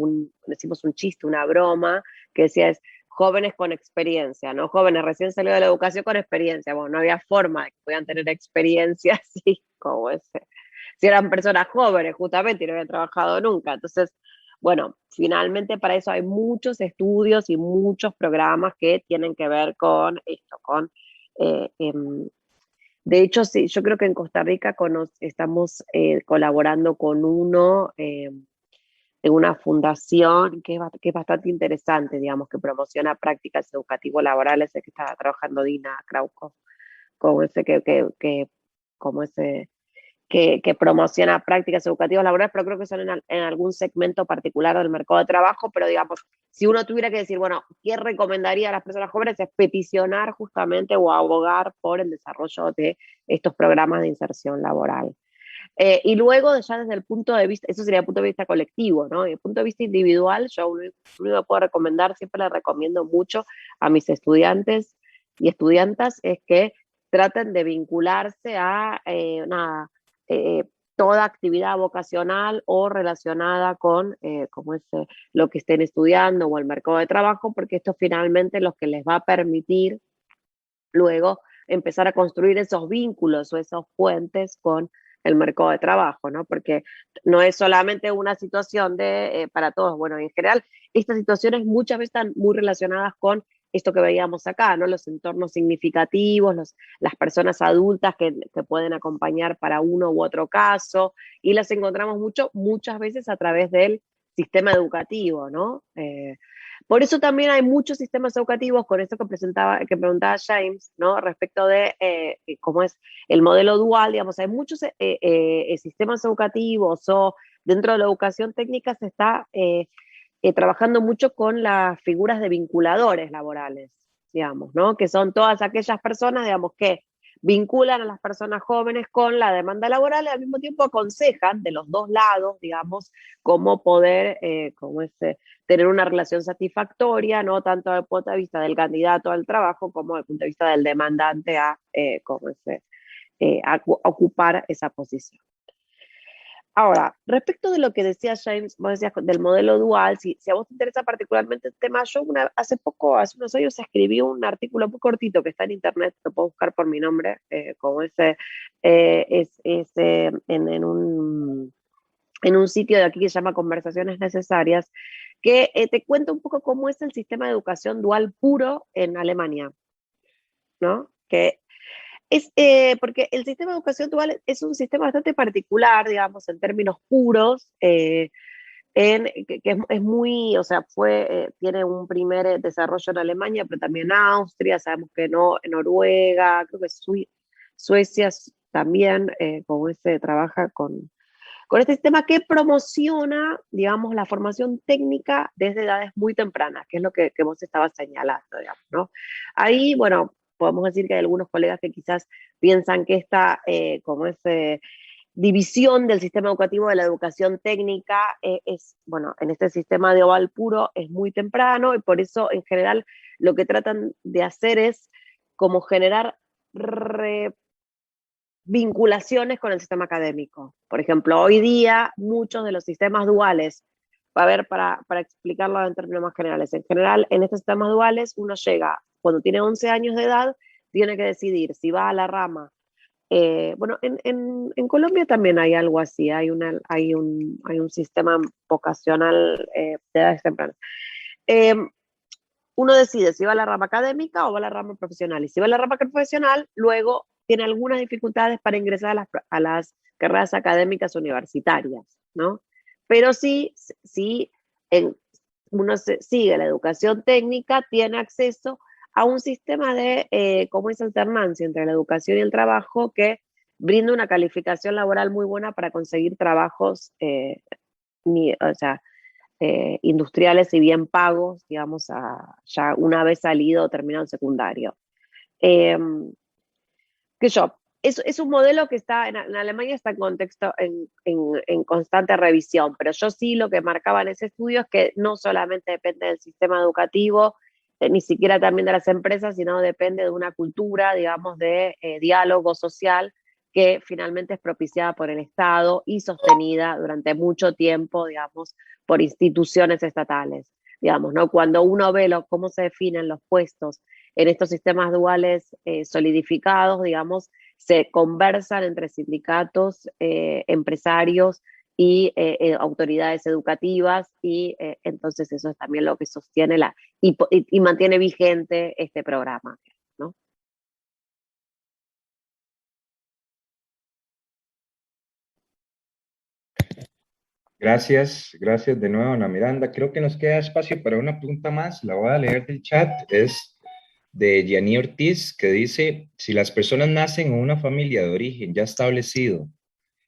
decimos un chiste, una broma, que decía es jóvenes con experiencia, ¿no? Jóvenes recién salidos de la educación con experiencia. Bueno, no había forma de que puedan tener experiencia así como ese. Si eran personas jóvenes justamente y no habían trabajado nunca. Entonces, bueno, finalmente para eso hay muchos estudios y muchos programas que tienen que ver con esto, eh, em, de hecho, sí, yo creo que en Costa Rica estamos colaborando con uno de una fundación que es bastante interesante, digamos, que promociona prácticas educativo-laborales, es que está trabajando Dina Krauko, con ese como ese que promociona prácticas educativas laborales, pero creo que son en algún segmento particular del mercado de trabajo, pero digamos, si uno tuviera que decir, bueno, ¿qué recomendaría a las personas jóvenes? Es peticionar justamente o abogar por el desarrollo de estos programas de inserción laboral. Y luego, ya desde el punto de vista, eso sería el punto de vista colectivo, ¿no? Desde el punto de vista individual, yo lo único que puedo recomendar, siempre le recomiendo mucho a mis estudiantes y estudiantas, es que traten de vincularse a toda actividad vocacional o relacionada con lo que estén estudiando o el mercado de trabajo, porque esto finalmente es lo que les va a permitir luego empezar a construir esos vínculos o esos puentes con el mercado de trabajo, ¿no? Porque no es solamente una situación para todos, bueno, en general, estas situaciones muchas veces están muy relacionadas con esto que veíamos acá, ¿no? Los entornos significativos, las personas adultas que pueden acompañar para uno u otro caso, y las encontramos muchas veces a través del sistema educativo, ¿no? Por eso también hay muchos sistemas educativos, con esto que preguntaba James, ¿no? Respecto de cómo es el modelo dual, digamos, hay muchos sistemas educativos o dentro de la educación técnica se está trabajando mucho con las figuras de vinculadores laborales, digamos, ¿no? Que son todas aquellas personas, digamos, que vinculan a las personas jóvenes con la demanda laboral y al mismo tiempo aconsejan de los dos lados, digamos, cómo poder tener una relación satisfactoria, no tanto desde el punto de vista del candidato al trabajo como desde el punto de vista del demandante a ocupar esa posición. Ahora, respecto de lo que decía James, vos decías del modelo dual, si a vos te interesa particularmente el tema, yo hace unos años escribí un artículo muy cortito que está en internet, lo puedo buscar por mi nombre, en un sitio de aquí que se llama Conversaciones Necesarias, que te cuenta un poco cómo es el sistema de educación dual puro en Alemania, ¿no? Que porque el sistema de educación dual es un sistema bastante particular, digamos, en términos puros, que es muy, o sea, tiene un primer desarrollo en Alemania, pero también en Austria, sabemos que no, en Noruega, creo que Suecia también, trabaja con este sistema que promociona, digamos, la formación técnica desde edades muy tempranas, que es lo que vos estabas señalando, digamos, ¿no? Ahí, bueno, podemos decir que hay algunos colegas que quizás piensan que esta, división del sistema educativo de la educación técnica bueno, en este sistema de oval puro es muy temprano y por eso en general lo que tratan de hacer es como generar vinculaciones con el sistema académico. Por ejemplo, hoy día muchos de los sistemas duales, a ver, para explicarlo en términos más generales, en general en estos sistemas duales uno llega, cuando tiene 11 años de edad, tiene que decidir si va a la rama. Bueno, en Colombia también hay algo así, hay un sistema vocacional de edades tempranas. Uno decide si va a la rama académica o va a la rama profesional. Y si va a la rama profesional, luego tiene algunas dificultades para ingresar a las carreras académicas universitarias, ¿no? Pero sí, uno sigue la educación técnica, tiene acceso a un sistema de, como es alternancia entre la educación y el trabajo, que brinda una calificación laboral muy buena para conseguir trabajos, industriales y bien pagos, digamos, ya una vez salido o terminado el secundario. Es un modelo que está en Alemania, está en contexto, en constante revisión, pero yo sí lo que marcaba en ese estudio es que no solamente depende del sistema educativo, ni siquiera también de las empresas, sino depende de una cultura, digamos, de diálogo social que finalmente es propiciada por el Estado y sostenida durante mucho tiempo, digamos, por instituciones estatales. Digamos, ¿no? Cuando uno ve cómo se definen los puestos en estos sistemas duales solidificados, digamos, se conversan entre sindicatos, empresarios y autoridades educativas, y entonces eso es también lo que sostiene y mantiene vigente este programa, ¿no? Gracias de nuevo, Ana Miranda. Creo que nos queda espacio para una pregunta más. La voy a leer del chat. Es de Gianni Ortiz, que dice: si las personas nacen en una familia de origen ya establecido,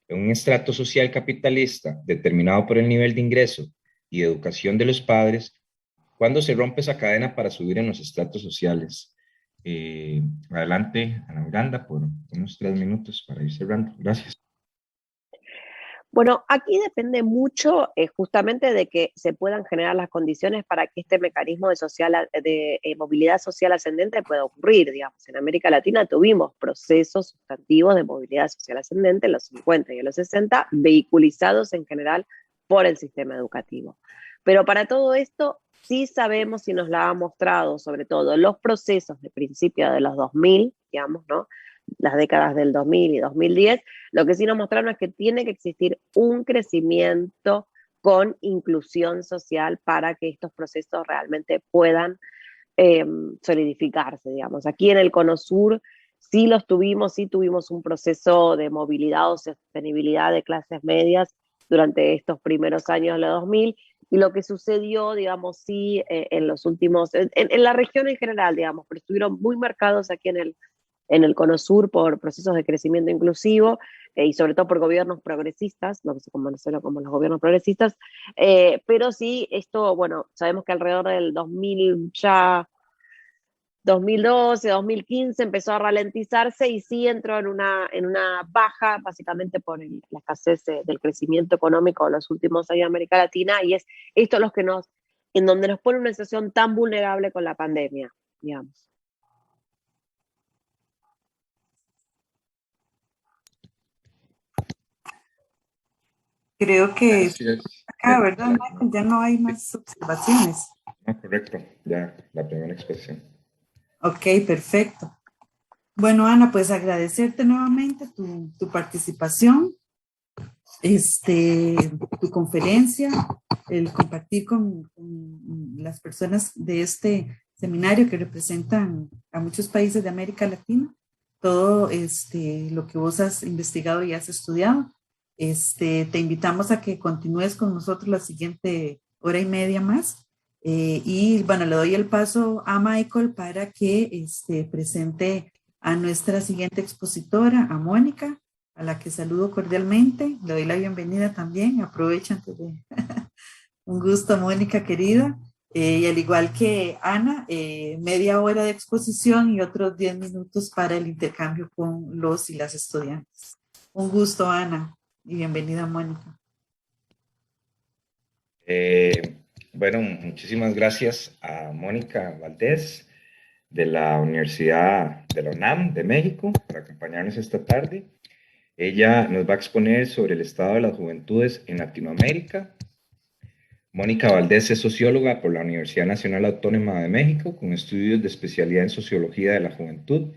en un estrato social capitalista determinado por el nivel de ingreso y educación de los padres, ¿cuándo se rompe esa cadena para subir en los estratos sociales? Adelante, Ana Miranda, por unos 3 minutos para ir cerrando. Gracias. Bueno, aquí depende mucho justamente de que se puedan generar las condiciones para que este mecanismo de movilidad social ascendente pueda ocurrir. Digamos, en América Latina tuvimos procesos sustantivos de movilidad social ascendente en los 50 y en los 60, vehiculizados en general por el sistema educativo. Pero para todo esto sí sabemos y nos la ha mostrado, sobre todo los procesos de principio de los 2000, digamos, ¿no? Las décadas del 2000 y 2010, lo que sí nos mostraron es que tiene que existir un crecimiento con inclusión social para que estos procesos realmente puedan solidificarse, digamos. Aquí en el Cono Sur sí tuvimos un proceso de movilidad o sostenibilidad de clases medias durante estos primeros años de los 2000, y lo que sucedió, digamos, sí, en los últimos, en la región en general, digamos, pero estuvieron muy marcados aquí en el Cono Sur por procesos de crecimiento inclusivo y sobre todo por gobiernos progresistas, lo que se conoce como los gobiernos progresistas, pero sí, esto, bueno, sabemos que alrededor del 2000 ya 2012, 2015 empezó a ralentizarse y sí entró en una baja, básicamente por la escasez del crecimiento económico de los últimos años en América Latina, y es esto en donde nos pone en una situación tan vulnerable con la pandemia, digamos. Creo que Gracias. acá, ¿verdad, Michael? Ya no hay más observaciones. No, correcto, ya la primera expresión. Ok, perfecto. Bueno, Ana, pues agradecerte nuevamente tu participación, tu conferencia, el compartir con las personas de este seminario que representan a muchos países de América Latina, todo lo que vos has investigado y has estudiado. Te invitamos a que continúes con nosotros la siguiente hora y media más. Y bueno, le doy el paso a Michael para que presente a nuestra siguiente expositora, a Mónica, a la que saludo cordialmente. Le doy la bienvenida también. Aprovecho antes de... Un gusto, Mónica, querida. Y al igual que Ana, media hora de exposición y otros 10 minutos para el intercambio con los y las estudiantes. Un gusto, Ana, y bienvenida, Mónica. Bueno, muchísimas gracias a Mónica Valdés de la Universidad de la UNAM de México por acompañarnos esta tarde. Ella nos va a exponer sobre el estado de las juventudes en Latinoamérica. Mónica Valdés es socióloga por la Universidad Nacional Autónoma de México con estudios de especialidad en Sociología de la Juventud.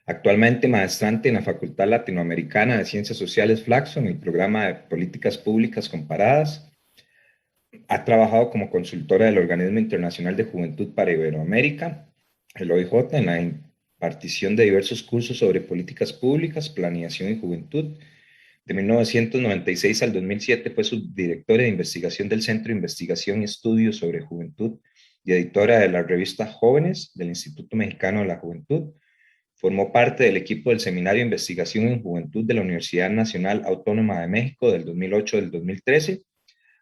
Actualmente maestrante en la Facultad Latinoamericana de Ciencias Sociales Flaxo en el programa de Políticas Públicas Comparadas. Ha trabajado como consultora del Organismo Internacional de Juventud para Iberoamérica, el OIJ, en la impartición de diversos cursos sobre políticas públicas, planeación y juventud. De 1996 al 2007 fue subdirectora de investigación del Centro de Investigación y Estudios sobre Juventud y editora de la revista Jóvenes del Instituto Mexicano de la Juventud. Formó parte del equipo del Seminario de Investigación en Juventud de la Universidad Nacional Autónoma de México del 2008 al 2013.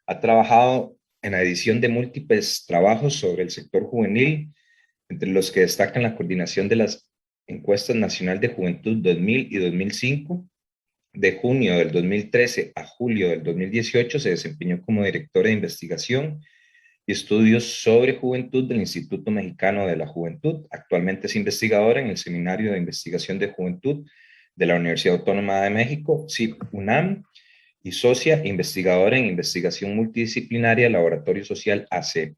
Ha trabajado en la edición de múltiples trabajos sobre el sector juvenil, entre los que destacan la coordinación de las encuestas nacional de juventud 2000 y 2005. De junio del 2013 a julio del 2018 se desempeñó como directora de investigación y estudios sobre juventud del Instituto Mexicano de la Juventud. Actualmente es investigadora en el Seminario de Investigación de Juventud de la Universidad Autónoma de México, CIP-UNAM, y socia e investigadora en investigación multidisciplinaria Laboratorio Social AC.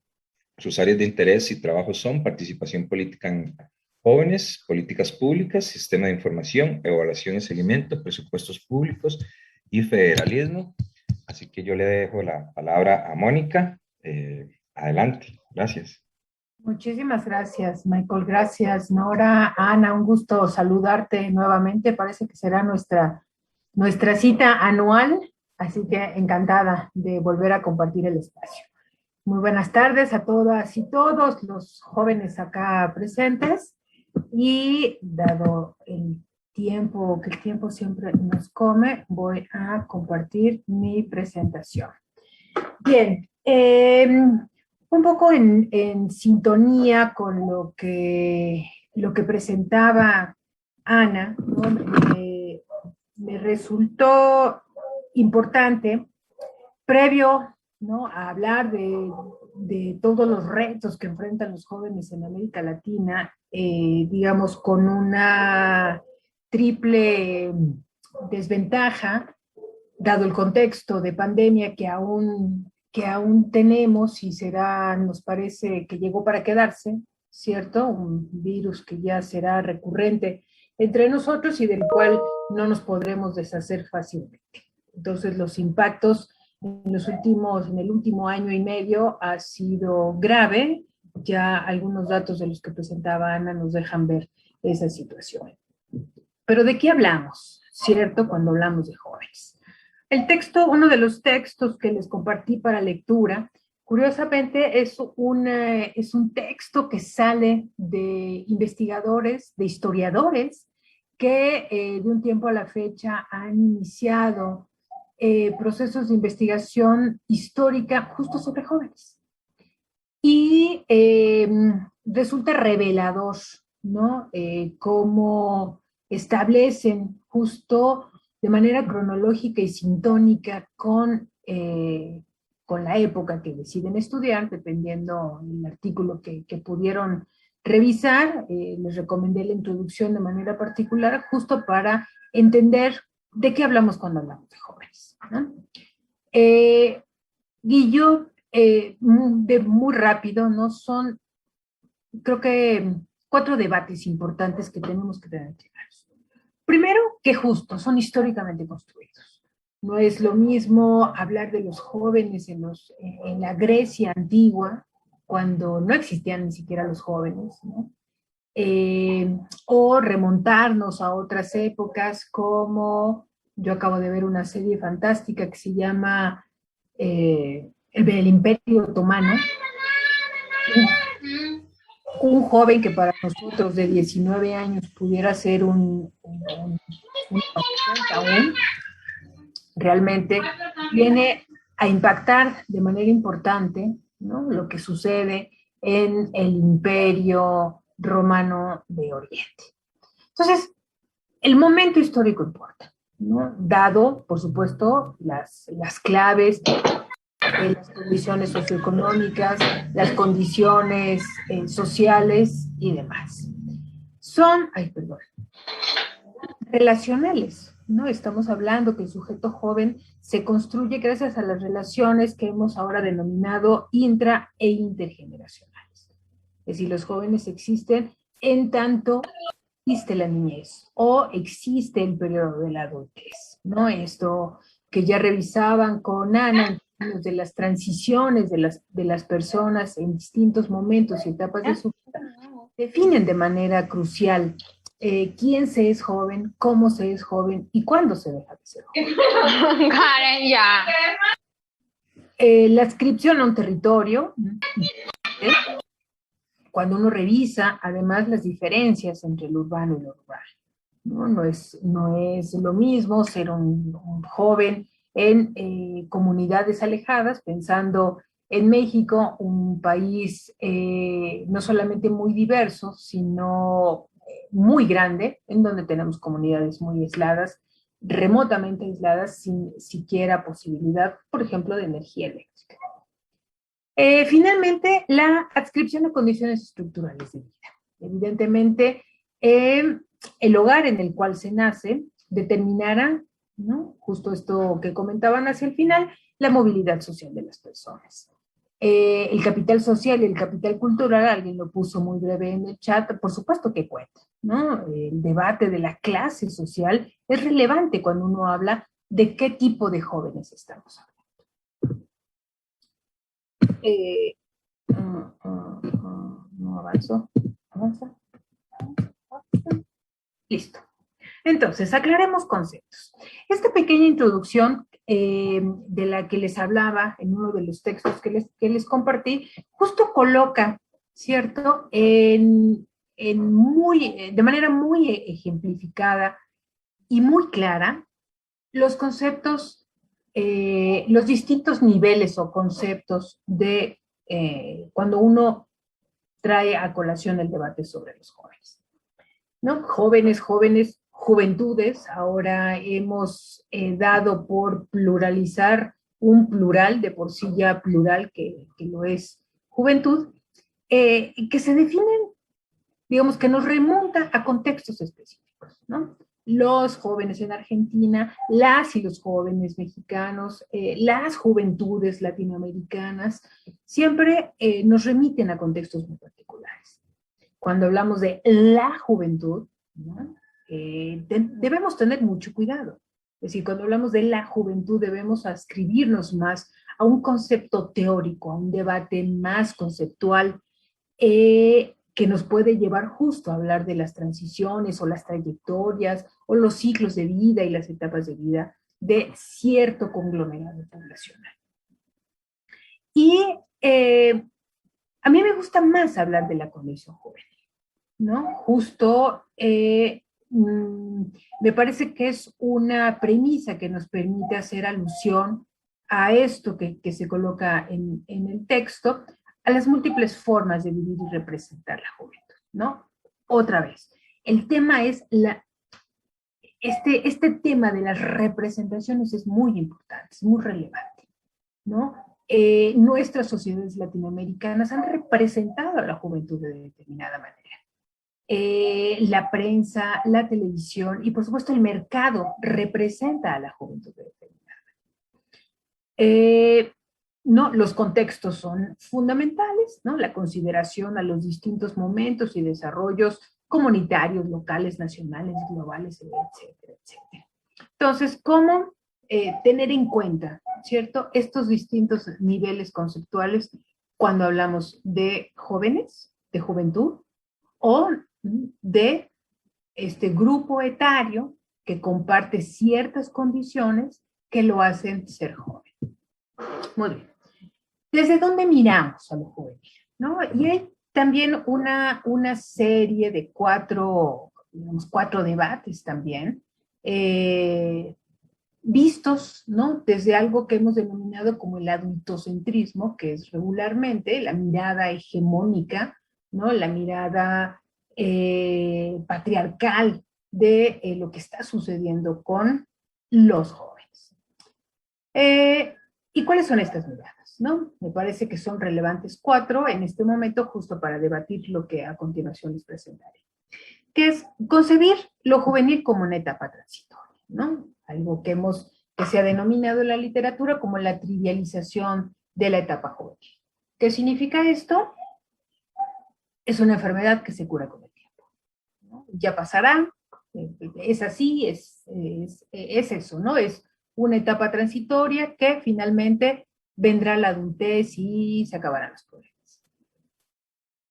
Sus áreas de interés y trabajo son participación política en jóvenes, políticas públicas, sistema de información, evaluación y seguimiento, presupuestos públicos y federalismo. Así que yo le dejo la palabra a Mónica. Adelante, gracias. Muchísimas gracias, Michael. Gracias, Nora. Ana, un gusto saludarte nuevamente. Parece que será nuestra cita anual, así que encantada de volver a compartir el espacio. Muy buenas tardes a todas y todos los jóvenes acá presentes, y dado el tiempo, que el tiempo siempre nos come, voy a compartir mi presentación. Bien, un poco en sintonía con lo que presentaba Ana, ¿no? Me resultó importante, previo, ¿no?, a hablar de todos los retos que enfrentan los jóvenes en América Latina, digamos, con una triple desventaja, dado el contexto de pandemia que aún tenemos y nos parece que llegó para quedarse, ¿cierto? Un virus que ya será recurrente entre nosotros y del cual no nos podremos deshacer fácilmente. Entonces, los impactos en el último año y medio ha sido grave. Ya algunos datos de los que presentaba Ana nos dejan ver esa situación. Pero ¿de qué hablamos, cierto, cuando hablamos de jóvenes? El texto, uno de los textos que les compartí para lectura, curiosamente es un texto que sale de investigadores, de historiadores, que de un tiempo a la fecha han iniciado procesos de investigación histórica justo sobre jóvenes. Y resulta revelador, ¿no? Cómo establecen justo de manera cronológica y sintónica con la época que deciden estudiar, dependiendo del artículo que pudieron revisar. Les recomendé la introducción de manera particular, justo para entender de qué hablamos cuando hablamos de jóvenes, ¿no? Guillot, muy rápido, ¿no? Son, creo que, 4 debates importantes que tenemos que tener claros. Primero, que justo, son históricamente construidos. No es lo mismo hablar de los jóvenes en la Grecia antigua, cuando no existían ni siquiera los jóvenes, ¿no? O remontarnos a otras épocas, como yo acabo de ver una serie fantástica que se llama el Imperio Otomano. Un joven que para nosotros de 19 años pudiera ser un aún, realmente viene a impactar de manera importante, ¿no?, lo que sucede en el Imperio Romano de Oriente. Entonces, el momento histórico importa, ¿no?, dado, por supuesto, las claves de las condiciones socioeconómicas, las condiciones sociales y demás. Son, relacionales, ¿no? Estamos hablando que el sujeto joven se construye gracias a las relaciones que hemos ahora denominado intra e intergeneracionales. Es decir, los jóvenes existen en tanto existe la niñez o existe el periodo de la adultez, ¿no? Esto que ya revisaban con Ana, de las transiciones de las personas en distintos momentos y etapas de su vida, definen de manera crucial quién se es joven, cómo se es joven y cuándo se deja de ser joven. Karen, ya. La adscripción a un territorio, cuando uno revisa además las diferencias entre lo urbano y lo rural, ¿no? No es lo mismo ser un joven en comunidades alejadas, pensando en México, un país no solamente muy diverso, sino muy grande, en donde tenemos comunidades muy aisladas, remotamente aisladas, sin siquiera posibilidad, por ejemplo, de energía eléctrica. Finalmente, la adscripción a condiciones estructurales de vida. Evidentemente, el hogar en el cual se nace determinará, ¿no?, justo esto que comentaban hacia el final, la movilidad social de las personas. El capital social y el capital cultural, alguien lo puso muy breve en el chat, por supuesto que cuenta, ¿no? El debate de la clase social es relevante cuando uno habla de qué tipo de jóvenes estamos hablando. No avanzo. ¿Avanza? Listo. Entonces, aclaremos conceptos. Esta pequeña introduccción de la que les hablaba en uno de los textos que les compartí, justo coloca, ¿cierto?, de manera muy ejemplificada y muy clara los conceptos, los distintos niveles o conceptos de cuando uno trae a colación el debate sobre los jóvenes, ¿no? Jóvenes, juventudes. Ahora hemos dado por pluralizar un plural, de por sí ya plural, que lo es juventud, que se definen, digamos, que nos remonta a contextos específicos, ¿no? Los jóvenes en Argentina, las y los jóvenes mexicanos, las juventudes latinoamericanas, siempre nos remiten a contextos muy particulares. Cuando hablamos de la juventud, ¿no?, debemos tener mucho cuidado. Es decir, cuando hablamos de la juventud debemos adscribirnos más a un concepto teórico, a un debate más conceptual, que nos puede llevar justo a hablar de las transiciones o las trayectorias o los ciclos de vida y las etapas de vida de cierto conglomerado poblacional. Y a mí me gusta más hablar de la condición juvenil, ¿no? Justo me parece que es una premisa que nos permite hacer alusión a esto que se coloca en el texto, a las múltiples formas de vivir y representar la juventud, ¿no? Otra vez, el tema es este tema de las representaciones es muy importante, es muy relevante, ¿no? Nuestras sociedades latinoamericanas han representado a la juventud de determinada manera. La prensa, la televisión y por supuesto el mercado representa a la juventud de determinada manera. ¿No? Los contextos son fundamentales, ¿no? La consideración a los distintos momentos y desarrollos comunitarios, locales, nacionales, globales, etcétera, etcétera. Entonces, ¿cómo tener en cuenta, ¿cierto?, estos distintos niveles conceptuales cuando hablamos de jóvenes, de juventud, o de este grupo etario que comparte ciertas condiciones que lo hacen ser joven? Muy bien. ¿Desde dónde miramos a lo juvenil? ¿No? Y hay también una serie de cuatro debates también, vistos, ¿no?, desde algo que hemos denominado como el adultocentrismo, que es regularmente la mirada hegemónica, ¿no?, la mirada patriarcal de lo que está sucediendo con los jóvenes. ¿Y cuáles son estas miradas? ¿No? Me parece que son relevantes 4 en este momento, justo para debatir lo que a continuación les presentaré, que es concebir lo juvenil como una etapa transitoria, ¿no? Algo que se ha denominado en la literatura como la trivialización de la etapa juvenil. ¿Qué significa esto? Es una enfermedad que se cura con el tiempo, ¿no? Ya pasará, es así, es eso, ¿no? Es una etapa transitoria que finalmente vendrá la adultez y se acabarán los problemas.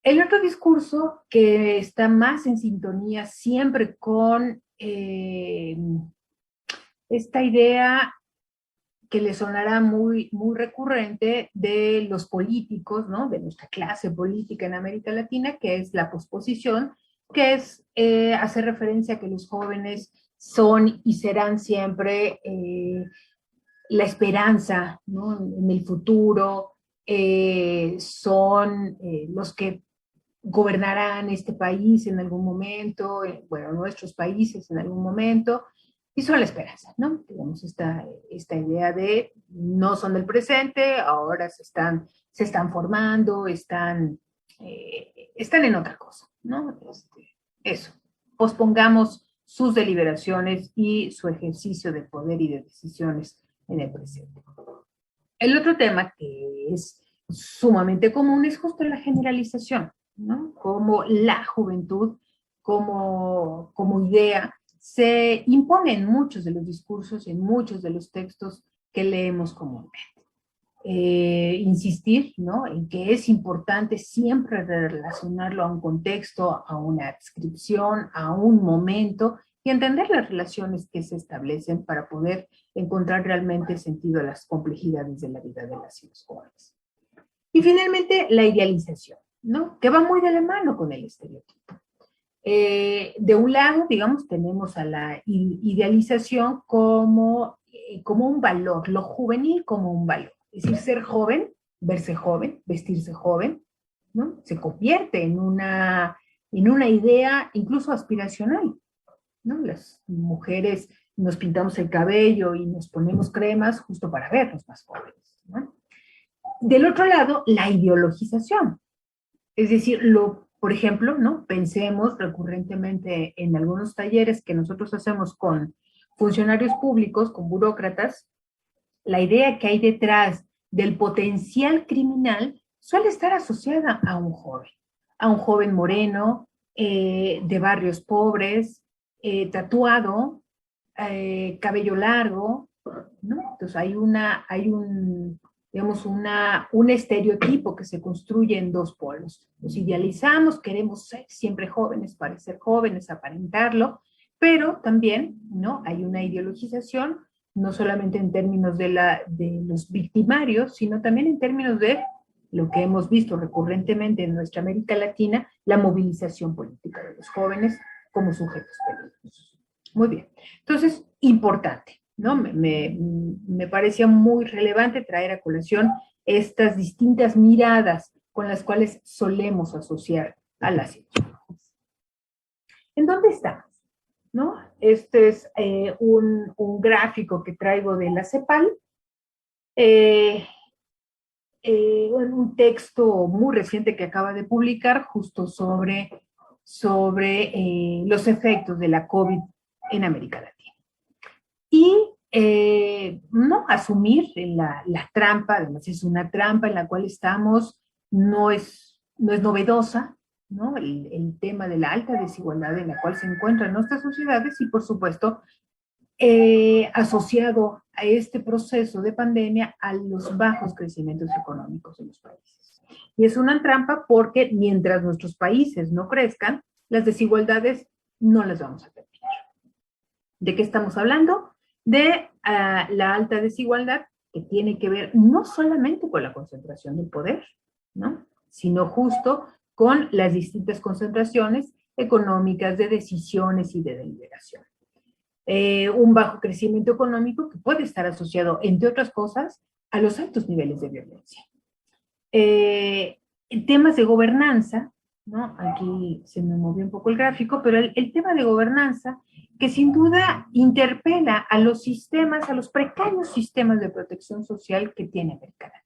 El otro discurso que está más en sintonía siempre con esta idea que le sonará muy, muy recurrente de los políticos, ¿no?, de nuestra clase política en América Latina, que es la posposición, que es hacer referencia a que los jóvenes son y serán siempre la esperanza, ¿no?, en el futuro, son los que gobernarán este país en algún momento, bueno, nuestros países en algún momento, y son la esperanza, ¿no? Tenemos esta idea de no son del presente, ahora se están formando, están en otra cosa, ¿no? Eso, pospongamos sus deliberaciones y su ejercicio de poder y de decisiones en el presente. El otro tema que es sumamente común es justo la generalización, ¿no? Como la juventud, como idea, se impone en muchos de los discursos y en muchos de los textos que leemos comúnmente. Insistir, ¿no?, en que es importante siempre relacionarlo a un contexto, a una descripción, a un momento, y entender las relaciones que se establecen para poder encontrar realmente sentido a las complejidades de la vida de las y los jóvenes. Y finalmente, la idealización, ¿no?, que va muy de la mano con el estereotipo. De un lado, digamos, tenemos a la idealización como un valor, lo juvenil como un valor. Es decir, ser joven, verse joven, vestirse joven, ¿no?, se convierte en una idea incluso aspiracional, ¿no? Las mujeres nos pintamos el cabello y nos ponemos cremas justo para vernos más jóvenes, ¿no? Del otro lado, la ideologización. Es decir, por ejemplo, ¿no?, pensemos recurrentemente en algunos talleres que nosotros hacemos con funcionarios públicos, con burócratas, la idea que hay detrás del potencial criminal suele estar asociada a un joven moreno, de barrios pobres, tatuado, cabello largo, ¿no? Entonces hay un estereotipo que se construye en dos polos. Los idealizamos, queremos ser siempre jóvenes, parecer jóvenes, aparentarlo, pero también, ¿no?, hay una ideologización, no solamente en términos de los victimarios, sino también en términos de lo que hemos visto recurrentemente en nuestra América Latina, la movilización política de los jóvenes como sujetos peligrosos. Muy bien. Entonces, importante, ¿no? Me parecía muy relevante traer a colación estas distintas miradas con las cuales solemos asociar a las ideologías. ¿En dónde estamos? ¿No? Este es un gráfico que traigo de la CEPAL, un texto muy reciente que acaba de publicar justo sobre los efectos de la COVID en América Latina. Y no asumir la trampa, además es una trampa en la cual estamos, no es novedosa, ¿no? El tema de la alta desigualdad en la cual se encuentran nuestras sociedades y, por supuesto, asociado a este proceso de pandemia a los bajos crecimientos económicos de los países. Y es una trampa porque mientras nuestros países no crezcan, las desigualdades no las vamos a terminar. ¿De qué estamos hablando? De la alta desigualdad, que tiene que ver no solamente con la concentración del poder, ¿no? Sino justo con las distintas concentraciones económicas de decisiones y de deliberación. Un bajo crecimiento económico que puede estar asociado, entre otras cosas, a los altos niveles de violencia. En temas de gobernanza, ¿no? Aquí se me movió un poco el gráfico, pero el tema de gobernanza que sin duda interpela a los sistemas, a los precarios sistemas de protección social que tiene América Latina.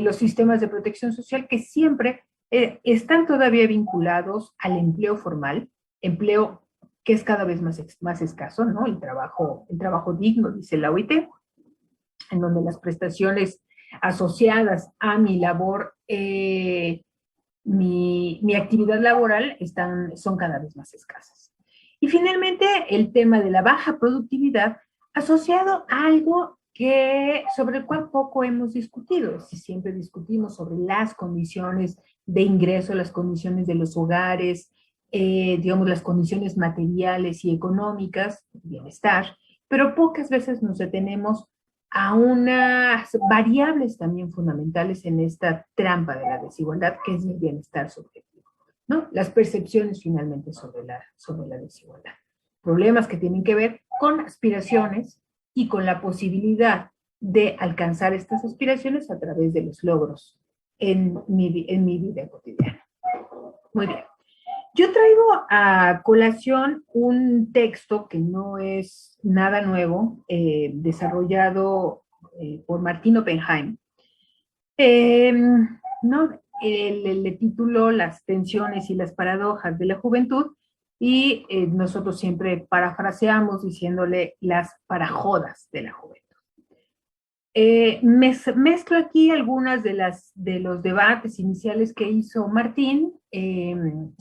Los sistemas de protección social que siempre están todavía vinculados al empleo formal, empleo que es cada vez más escaso, ¿no? El trabajo digno, dice la OIT, en donde las prestaciones asociadas a mi labor, mi actividad laboral son cada vez más escasas. Y finalmente, el tema de la baja productividad asociado a algo sobre el cual poco hemos discutido. Si siempre discutimos sobre las condiciones de ingreso, las condiciones de los hogares, digamos, las condiciones materiales y económicas, bienestar, pero pocas veces nos detenemos a unas variables también fundamentales en esta trampa de la desigualdad, que es el bienestar subjetivo, ¿no? Las percepciones finalmente sobre la desigualdad. Problemas que tienen que ver con aspiraciones y con la posibilidad de alcanzar estas aspiraciones a través de los logros en mi vida cotidiana. Muy bien. Yo traigo a colación un texto que no es nada nuevo, desarrollado por Martín Oppenheim. ¿No? Le tituló Las tensiones y las paradojas de la juventud, y nosotros siempre parafraseamos diciéndole las parajodas de la juventud. Mezclo aquí algunas de los debates iniciales que hizo Martín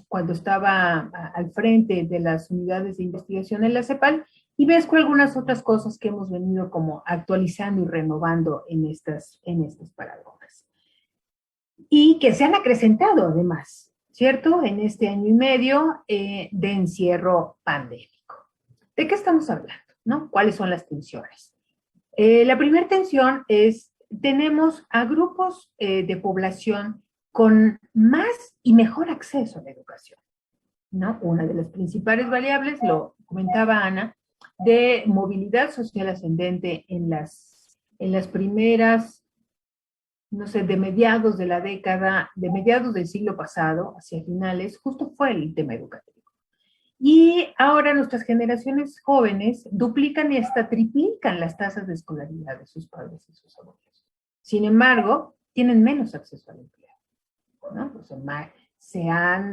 cuando estaba al frente de las unidades de investigación en la CEPAL, y mezclo algunas otras cosas que hemos venido como actualizando y renovando en estas paradojas. Y que se han acrecentado además, ¿cierto? En este año y medio de encierro pandémico. ¿De qué estamos hablando? ¿No? ¿Cuáles son las tensiones? La primera tensión es, tenemos a grupos de población con más y mejor acceso a la educación, ¿no? Una de las principales variables, lo comentaba Ana, de movilidad social ascendente en las primeras, no sé, de mediados del siglo pasado, hacia finales, justo fue el tema educativo. Y ahora nuestras generaciones jóvenes duplican y hasta triplican las tasas de escolaridad de sus padres y sus abuelos. Sin embargo, tienen menos acceso al empleo, ¿no? O sea,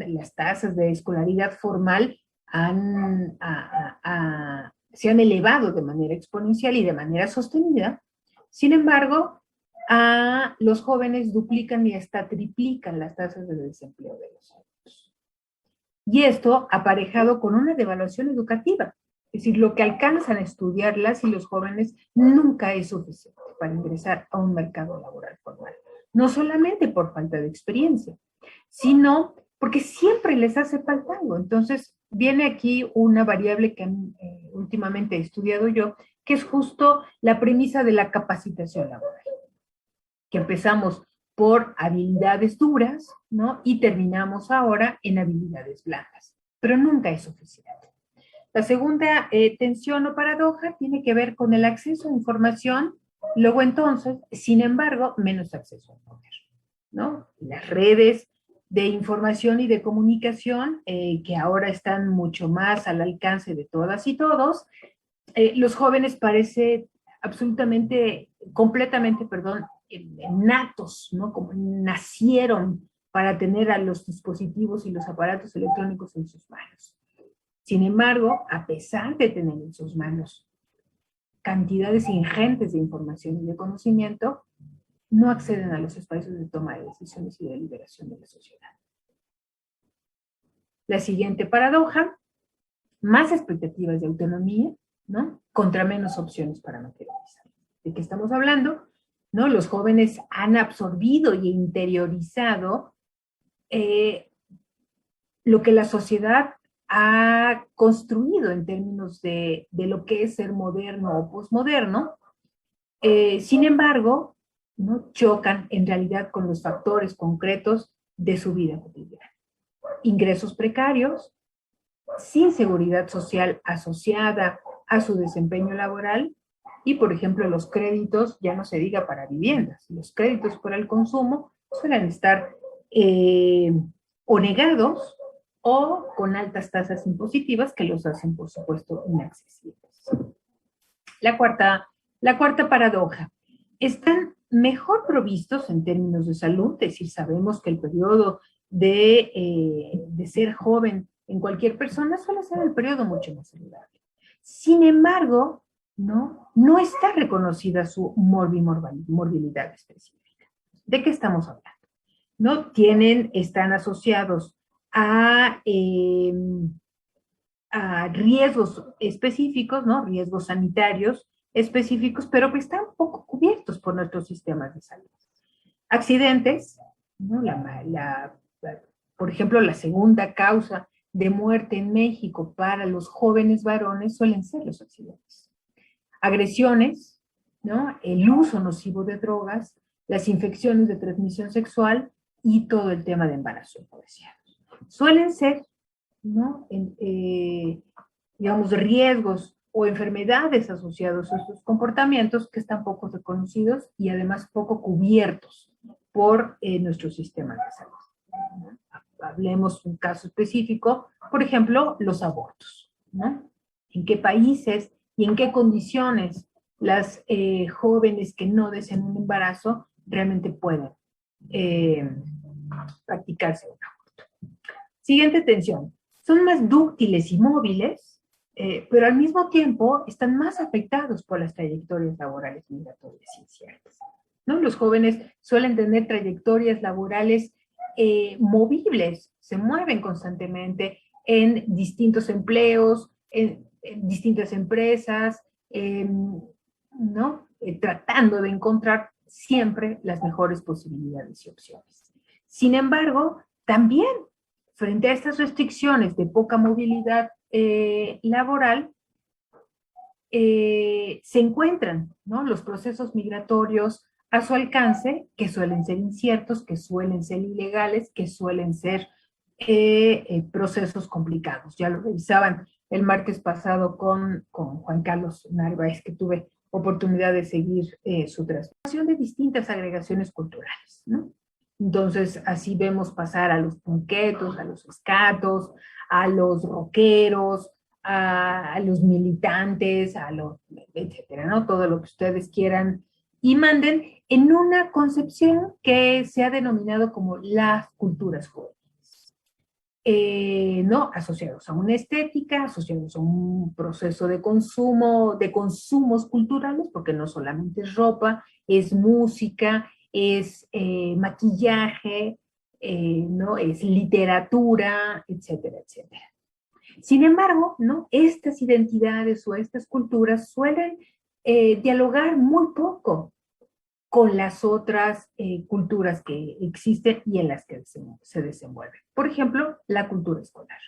las tasas de escolaridad formal se han elevado de manera exponencial y de manera sostenida. Sin embargo, los jóvenes duplican y hasta triplican las tasas de desempleo de los adultos. Y esto aparejado con una devaluación educativa. Es decir, lo que alcanzan a estudiar las y los jóvenes nunca es suficiente para ingresar a un mercado laboral formal. No solamente por falta de experiencia, sino porque siempre les hace falta algo. Entonces, viene aquí una variable que últimamente he estudiado yo, que es justo la premisa de la capacitación laboral. Que empezamos por habilidades duras, ¿no? Y terminamos ahora en habilidades blandas, pero nunca es suficiente. La segunda tensión o paradoja tiene que ver con el acceso a información, luego entonces, sin embargo, menos acceso al poder, ¿no? Las redes de información y de comunicación, que ahora están mucho más al alcance de todas y todos, los jóvenes parece absolutamente, completamente, perdón, natos, ¿no? Como nacieron para tener a los dispositivos y los aparatos electrónicos en sus manos. Sin embargo, a pesar de tener en sus manos cantidades ingentes de información y de conocimiento, no acceden a los espacios de toma de decisiones y de liberación de la sociedad. La siguiente paradoja, más expectativas de autonomía, ¿no? Contra menos opciones para materializar. ¿De qué estamos hablando? ¿No? Los jóvenes han absorbido y interiorizado lo que la sociedad ha construido en términos de lo que es ser moderno o posmoderno. Sin embargo, ¿no? Chocan en realidad con los factores concretos de su vida cotidiana. Ingresos precarios, sin seguridad social asociada a su desempeño laboral, y por ejemplo los créditos, ya no se diga para viviendas, los créditos para el consumo suelen estar o negados o con altas tasas impositivas que los hacen, por supuesto, inaccesibles. La cuarta paradoja. Están mejor provistos en términos de salud, es decir, sabemos que el periodo de ser joven en cualquier persona suele ser el periodo mucho más saludable. Sin embargo, no está reconocida su morbilidad específica. ¿De qué estamos hablando? ¿No? Están asociados a riesgos específicos, ¿no? Riesgos sanitarios específicos, pero que están poco cubiertos por nuestros sistemas de salud. Accidentes, ¿no? Por ejemplo, la segunda causa de muerte en México para los jóvenes varones suelen ser los accidentes. Agresiones, ¿no? El uso nocivo de drogas, las infecciones de transmisión sexual y todo el tema de embarazo no deseado. Suelen ser, ¿no? Digamos, riesgos o enfermedades asociados a estos comportamientos que están poco reconocidos y además poco cubiertos por nuestro sistema de salud. Hablemos de un caso específico, por ejemplo, los abortos, ¿no? ¿En qué países y en qué condiciones las jóvenes que no desean un embarazo realmente pueden practicarse un aborto? Siguiente tensión. Son más dúctiles y móviles, pero al mismo tiempo están más afectados por las trayectorias laborales migratorias inciertas, ¿no? Los jóvenes suelen tener trayectorias laborales movibles, se mueven constantemente en distintos empleos, en distintas empresas, ¿no? Tratando de encontrar siempre las mejores posibilidades y opciones. Sin embargo, también frente a estas restricciones de poca movilidad laboral, se encuentran, ¿no? Los procesos migratorios a su alcance, que suelen ser inciertos, que suelen ser ilegales, que suelen ser procesos complicados. Ya lo revisaban el martes pasado con Juan Carlos Narváez, que tuve oportunidad de seguir su transformación de distintas agregaciones culturales, ¿no? Entonces, así vemos pasar a los punquetos, a los escatos, a los rockeros, a los militantes, etcétera, ¿no? Todo lo que ustedes quieran y manden en una concepción que se ha denominado como las culturas jóvenes. ¿No? Asociados a una estética, asociados a un proceso de consumo, de consumos culturales, porque no solamente es ropa, es música, es maquillaje, ¿no? Es literatura, etcétera, etcétera. Sin embargo, ¿no? Estas identidades o estas culturas suelen dialogar muy poco con las otras culturas que existen y en las que se desenvuelven. Por ejemplo, la cultura escolar,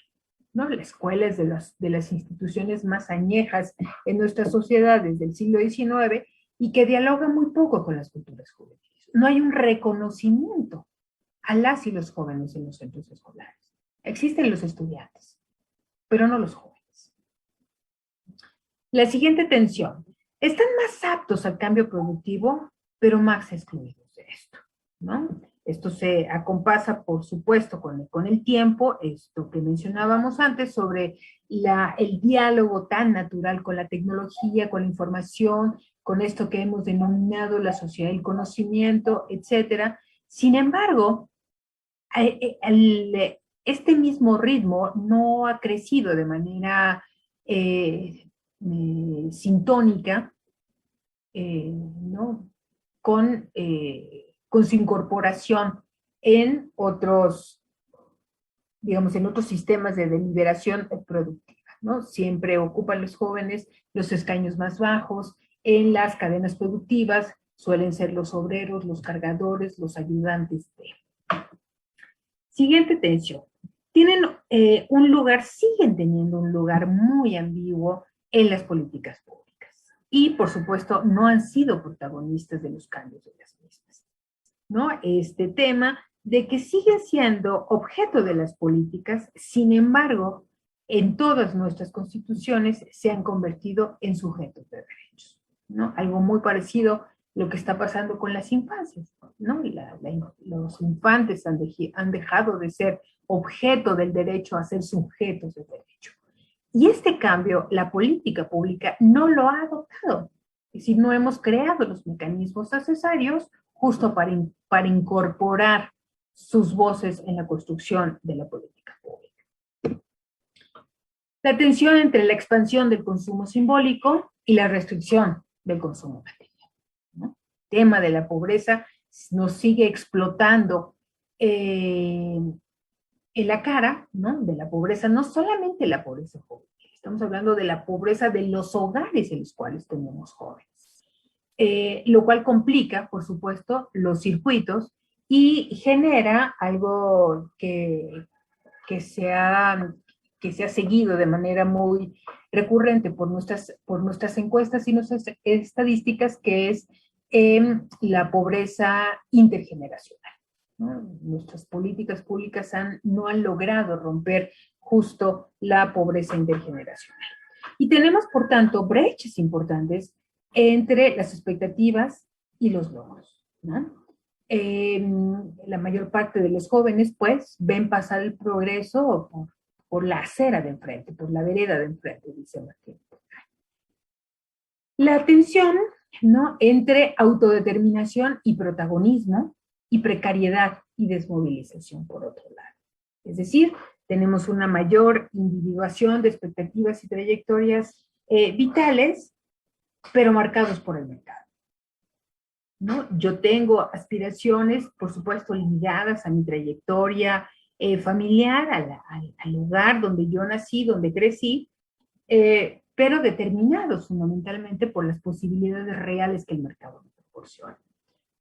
¿no? La escuela es de las instituciones más añejas en nuestra sociedad desde el siglo XIX y que dialoga muy poco con las culturas juveniles. No hay un reconocimiento a las y los jóvenes en los centros escolares. Existen los estudiantes, pero no los jóvenes. La siguiente tensión. Están más aptos al cambio productivo, pero más excluidos de esto, ¿no? Esto se acompasa, por supuesto, con el tiempo, esto que mencionábamos antes sobre el diálogo tan natural con la tecnología, con la información, con esto que hemos denominado la sociedad del conocimiento, etcétera. Sin embargo, este mismo ritmo no ha crecido de manera sintónica, ¿no? Con su incorporación en otros, digamos, en otros sistemas de deliberación productiva, ¿no? Siempre ocupan los jóvenes los escaños más bajos, en las cadenas productivas suelen ser los obreros, los cargadores, los ayudantes de. Siguiente tensión. Tienen un lugar, siguen teniendo un lugar muy ambiguo en las políticas públicas. Y, por supuesto, no han sido protagonistas de los cambios de las mismas, ¿no? Este tema de que siguen siendo objeto de las políticas, sin embargo, en todas nuestras constituciones se han convertido en sujetos de derechos, ¿no? Algo muy parecido a lo que está pasando con las infancias, ¿no? Los infantes han dejado de ser objeto del derecho a ser sujetos de derecho. Y este cambio, la política pública no lo ha adoptado. Es decir, no hemos creado los mecanismos necesarios justo para incorporar sus voces en la construcción de la política pública. La tensión entre la expansión del consumo simbólico y la restricción del consumo material, ¿no? El tema de la pobreza nos sigue explotando en la cara, ¿no? De la pobreza, no solamente la pobreza joven, estamos hablando de la pobreza de los hogares en los cuales tenemos jóvenes, lo cual complica, por supuesto, los circuitos y genera algo que se ha seguido de manera muy recurrente por nuestras encuestas y nuestras estadísticas, que es la pobreza intergeneracional, ¿no? Nuestras políticas públicas no han logrado romper justo la pobreza intergeneracional. Y tenemos, por tanto, brechas importantes entre las expectativas y los logros, ¿no? La mayor parte de los jóvenes, pues, ven pasar el progreso por la acera de enfrente, por la vereda de enfrente, dice Martín. La tensión, ¿no?, entre autodeterminación y protagonismo, y precariedad y desmovilización, por otro lado. Es decir, tenemos una mayor individuación de expectativas y trayectorias vitales, pero marcados por el mercado, ¿no? Yo tengo aspiraciones, por supuesto, ligadas a mi trayectoria familiar, al lugar donde yo nací, donde crecí, pero determinados fundamentalmente por las posibilidades reales que el mercado me proporciona,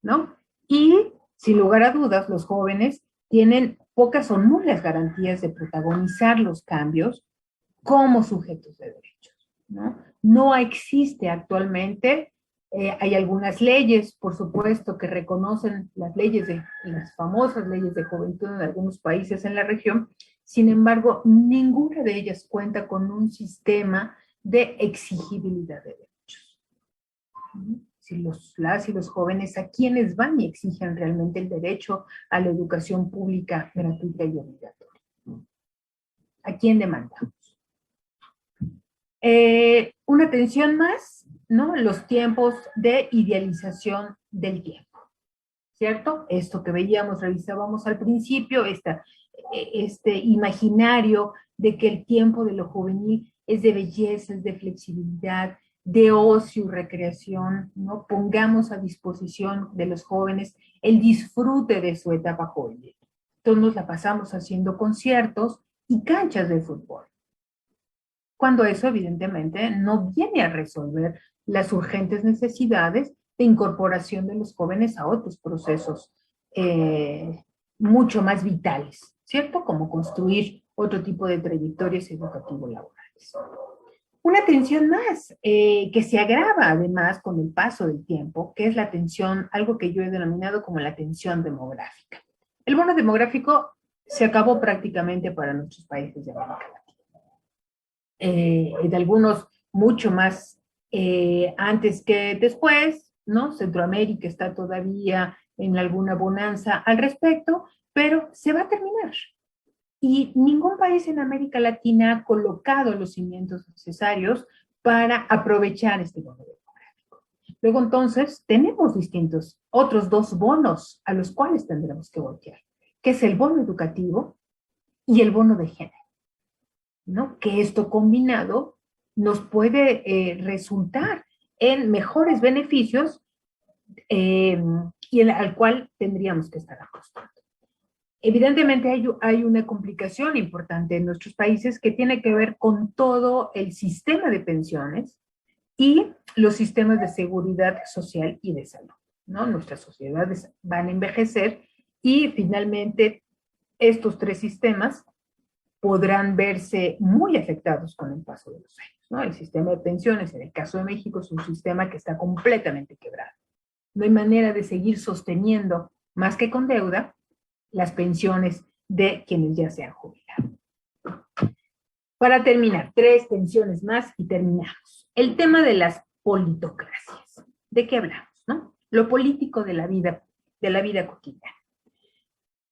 ¿no? Y, sin lugar a dudas, los jóvenes tienen pocas o nulas garantías de protagonizar los cambios como sujetos de derechos, ¿no? No existe actualmente, hay algunas leyes, por supuesto, que reconocen las famosas leyes de juventud en algunos países en la región. Sin embargo, ninguna de ellas cuenta con un sistema de exigibilidad de derechos. Si las y los jóvenes, ¿a quiénes van y exigen realmente el derecho a la educación pública gratuita y obligatoria? ¿A quién demandamos? Una tensión más, ¿no? Los tiempos de idealización del tiempo, ¿cierto? Esto que revisábamos al principio, este imaginario de que el tiempo de lo juvenil es de belleza, es de flexibilidad, de ocio y recreación, ¿no? Pongamos a disposición de los jóvenes el disfrute de su etapa joven. Entonces nos la pasamos haciendo conciertos y canchas de fútbol, cuando eso evidentemente no viene a resolver las urgentes necesidades de incorporación de los jóvenes a otros procesos mucho más vitales, ¿cierto? Como construir otro tipo de trayectorias educativo-laborales. Una tensión más que se agrava además con el paso del tiempo, que es la tensión, algo que yo he denominado como la tensión demográfica. El bono demográfico se acabó prácticamente para nuestros países de América Latina. De algunos mucho más antes que después, ¿no? Centroamérica está todavía en alguna bonanza al respecto, pero se va a terminar. Y ningún país en América Latina ha colocado los cimientos necesarios para aprovechar este bono demográfico. Luego entonces tenemos distintos, otros dos bonos a los cuales tendremos que voltear, que es el bono educativo y el bono de género, ¿no? Que esto combinado nos puede resultar en mejores beneficios y al cual tendríamos que estar ajustando. Evidentemente hay una complicación importante en nuestros países que tiene que ver con todo el sistema de pensiones y los sistemas de seguridad social y de salud, ¿no? Nuestras sociedades van a envejecer y finalmente estos tres sistemas podrán verse muy afectados con el paso de los años, ¿no? El sistema de pensiones, en el caso de México, es un sistema que está completamente quebrado. No hay manera de seguir sosteniendo, más que con deuda, las pensiones de quienes ya se han jubilado. Para terminar, 3 pensiones más y terminamos. El tema de las politocracias. ¿De qué hablamos, no? Lo político de la vida cotidiana.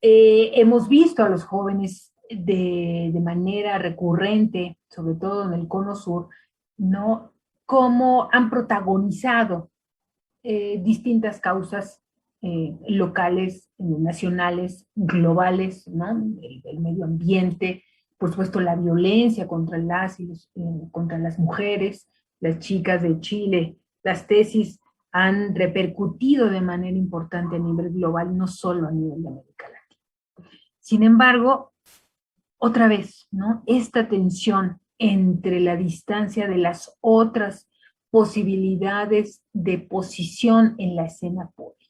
Hemos visto a los jóvenes de manera recurrente, sobre todo en el Cono Sur, ¿no? Cómo han protagonizado distintas causas locales, nacionales, globales, ¿no? El medio ambiente, por supuesto la violencia contra contra las mujeres, las chicas de Chile. Las tesis han repercutido de manera importante a nivel global, no solo a nivel de América Latina. Sin embargo, otra vez, ¿no? Esta tensión entre la distancia de las otras posibilidades de posición en la escena pública.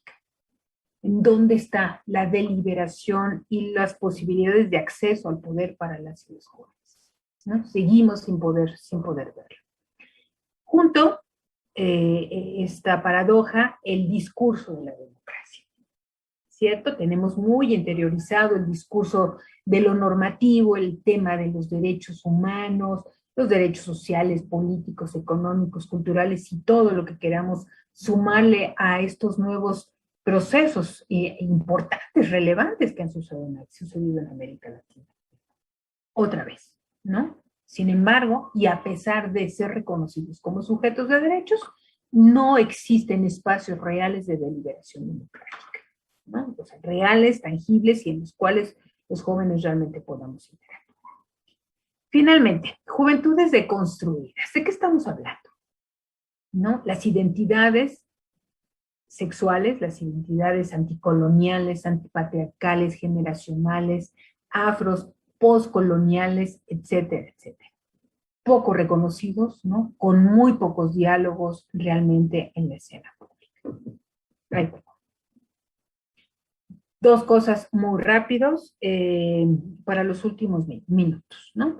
¿En dónde está la deliberación y las posibilidades de acceso al poder para las y los jóvenes, ¿no? Seguimos sin poder verlo. Junto esta paradoja, el discurso de la democracia, ¿cierto? Tenemos muy interiorizado el discurso de lo normativo, el tema de los derechos humanos, los derechos sociales, políticos, económicos, culturales y todo lo que queramos sumarle a estos nuevos procesos importantes, relevantes que han sucedido en América Latina. Otra vez, ¿no? Sin embargo, y a pesar de ser reconocidos como sujetos de derechos, no existen espacios reales de deliberación democrática, ¿no? O sea, reales, tangibles y en los cuales los jóvenes realmente podamos interactuar. Finalmente, juventudes deconstruidas. ¿De qué estamos hablando? ¿No? Las identidades sexuales, las identidades anticoloniales, antipatriarcales, generacionales, afros, postcoloniales, etcétera, etcétera. Poco reconocidos, ¿no? Con muy pocos diálogos realmente en la escena pública. Ahí voy. 2 cosas muy rápidos para los últimos minutos, ¿no?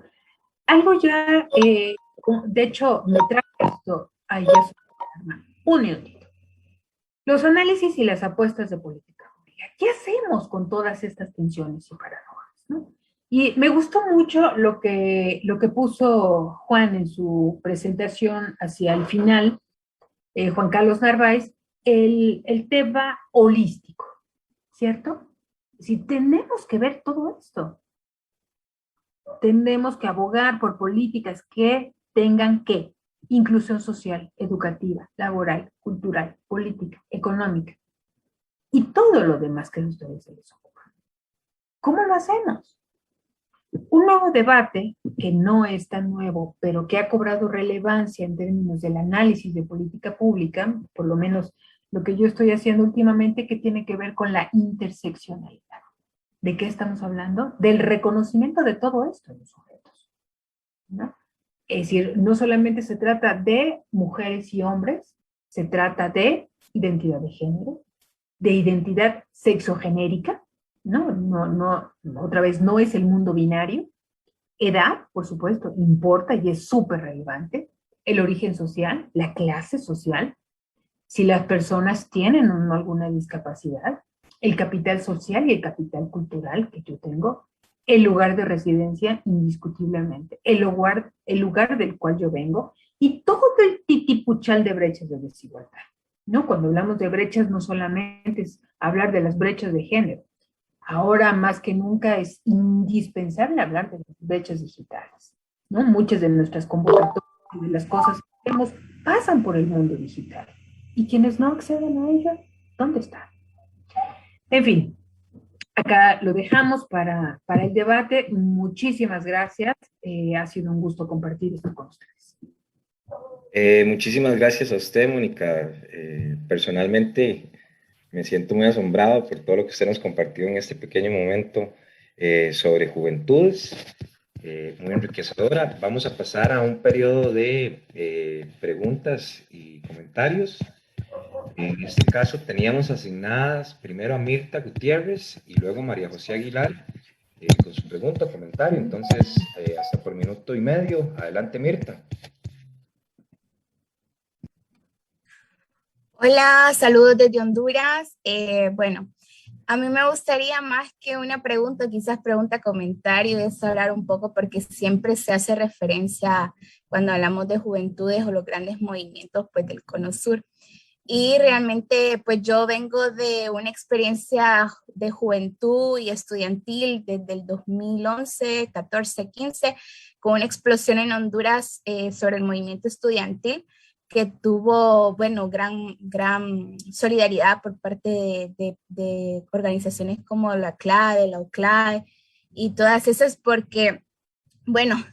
Algo ya, de hecho, me trajo esto ayer, un minutito. Los análisis y las apuestas de política pública. ¿Qué hacemos con todas estas tensiones y paradojas, ¿no? Y me gustó mucho lo que puso Juan en su presentación hacia el final, Juan Carlos Narváez, el tema holístico, ¿cierto? Si tenemos que ver todo esto, tenemos que abogar por políticas que tengan inclusión social, educativa, laboral, cultural, política, económica y todo lo demás que a ustedes se les ocupa. ¿Cómo lo hacemos? Un nuevo debate, que no es tan nuevo, pero que ha cobrado relevancia en términos del análisis de política pública, por lo menos lo que yo estoy haciendo últimamente, que tiene que ver con la interseccionalidad. ¿De qué estamos hablando? Del reconocimiento de todo esto en los sujetos, ¿no? Es decir, no solamente se trata de mujeres y hombres, se trata de identidad de género, de identidad sexogenérica, ¿no? Otra vez, no es el mundo binario. Edad, por supuesto, importa y es súper relevante. El origen social, la clase social, si las personas tienen o no alguna discapacidad, el capital social y el capital cultural que yo tengo, el lugar de residencia indiscutiblemente, el lugar del cual yo vengo y todo el titipuchal de brechas de desigualdad. ¿no? Cuando hablamos de brechas no solamente es hablar de las brechas de género, ahora más que nunca es indispensable hablar de las brechas digitales, ¿no? Muchas de nuestras convocatorias y de las cosas que hacemos pasan por el mundo digital. Y quienes no acceden a ella, ¿dónde están? En fin, acá lo dejamos para el debate. Muchísimas gracias. Ha sido un gusto compartir esto con ustedes. Muchísimas gracias a usted, Mónica. Personalmente me siento muy asombrado por todo lo que usted nos compartió en este pequeño momento sobre juventudes, muy enriquecedora. Vamos a pasar a un periodo de preguntas y comentarios. En este caso teníamos asignadas primero a Mirta Gutiérrez y luego a María José Aguilar con su pregunta o comentario. Entonces, hasta por minuto y medio. Adelante, Mirta. Hola, saludos desde Honduras. Bueno, a mí me gustaría más que una pregunta, quizás pregunta comentario, es hablar un poco porque siempre se hace referencia cuando hablamos de juventudes o los grandes movimientos pues del Cono Sur. Y realmente pues yo vengo de una experiencia de juventud y estudiantil desde el 2011, 14, 15, con una explosión en Honduras sobre el movimiento estudiantil que tuvo, bueno, gran solidaridad por parte de organizaciones como la CLADE, la UCLAE y todas esas, porque, bueno,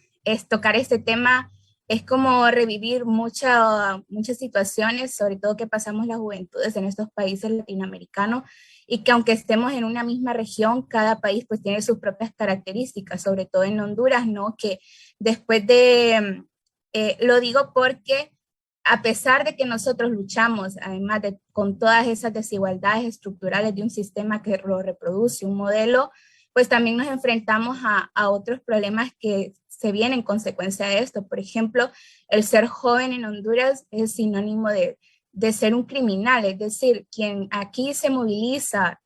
tocar este tema es como revivir muchas situaciones, sobre todo que pasamos las juventudes en estos países latinoamericanos y que aunque estemos en una misma región, cada país pues tiene sus propias características, sobre todo en Honduras, ¿no? Que después lo digo porque a pesar de que nosotros luchamos, además de con todas esas desigualdades estructurales de un sistema que lo reproduce, un modelo, pues también nos enfrentamos a otros problemas que se vienen en consecuencia de esto. Por ejemplo, el ser joven en Honduras es sinónimo de ser un criminal, es decir, quien aquí se moviliza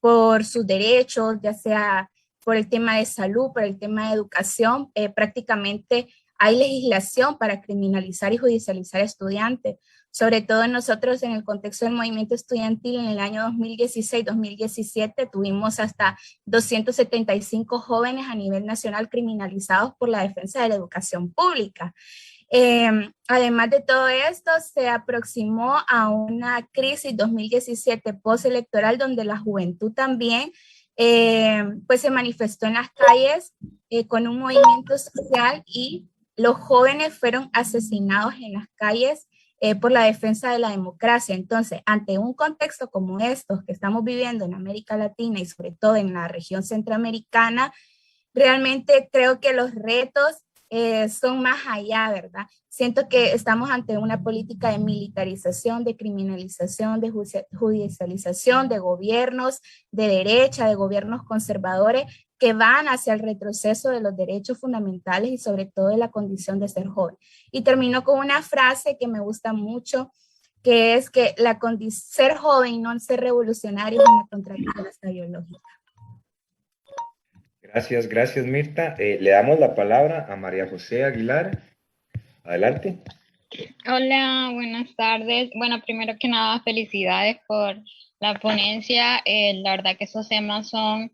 por sus derechos, ya sea por el tema de salud, por el tema de educación, prácticamente hay legislación para criminalizar y judicializar estudiantes, sobre todo nosotros en el contexto del movimiento estudiantil en el año 2016-2017 tuvimos hasta 275 jóvenes a nivel nacional criminalizados por la defensa de la educación pública. Además de todo esto, se aproximó a una crisis 2017 postelectoral donde la juventud también pues se manifestó en las calles con un movimiento social y los jóvenes fueron asesinados en las calles por la defensa de la democracia. Entonces, ante un contexto como estos que estamos viviendo en América Latina y sobre todo en la región centroamericana, realmente creo que los retos son más allá, ¿verdad? Siento que estamos ante una política de militarización, de criminalización, de judicialización de gobiernos de derecha, de gobiernos conservadores que van hacia el retroceso de los derechos fundamentales y sobre todo de la condición de ser joven. Y termino con una frase que me gusta mucho, que es que ser joven y no ser revolucionario es una contradicción hasta biológica. Gracias Mirta. Le damos la palabra a María José Aguilar. Adelante. Hola, buenas tardes. Bueno, primero que nada, felicidades por la ponencia. La verdad que esos temas son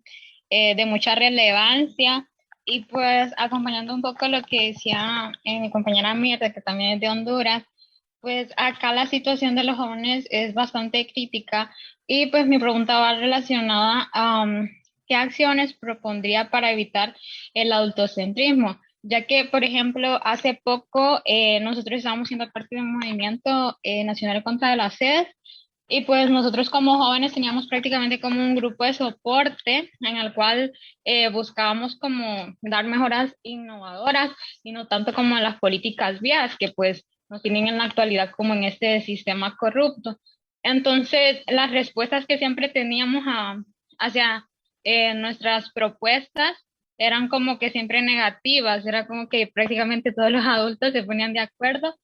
de mucha relevancia y pues acompañando un poco lo que decía mi compañera Mirta, que también es de Honduras, pues acá la situación de los jóvenes es bastante crítica y pues mi pregunta va relacionada a qué acciones propondría para evitar el adultocentrismo, ya que, por ejemplo, hace poco nosotros estábamos siendo parte de un movimiento nacional contra la sed y pues nosotros como jóvenes teníamos prácticamente como un grupo de soporte en el cual buscábamos como dar mejoras innovadoras y no tanto como las políticas vías que pues nos tienen en la actualidad como en este sistema corrupto. Entonces, las respuestas que siempre teníamos hacia nuestras propuestas eran como que siempre negativas, era como que prácticamente todos los adultos se ponían de acuerdo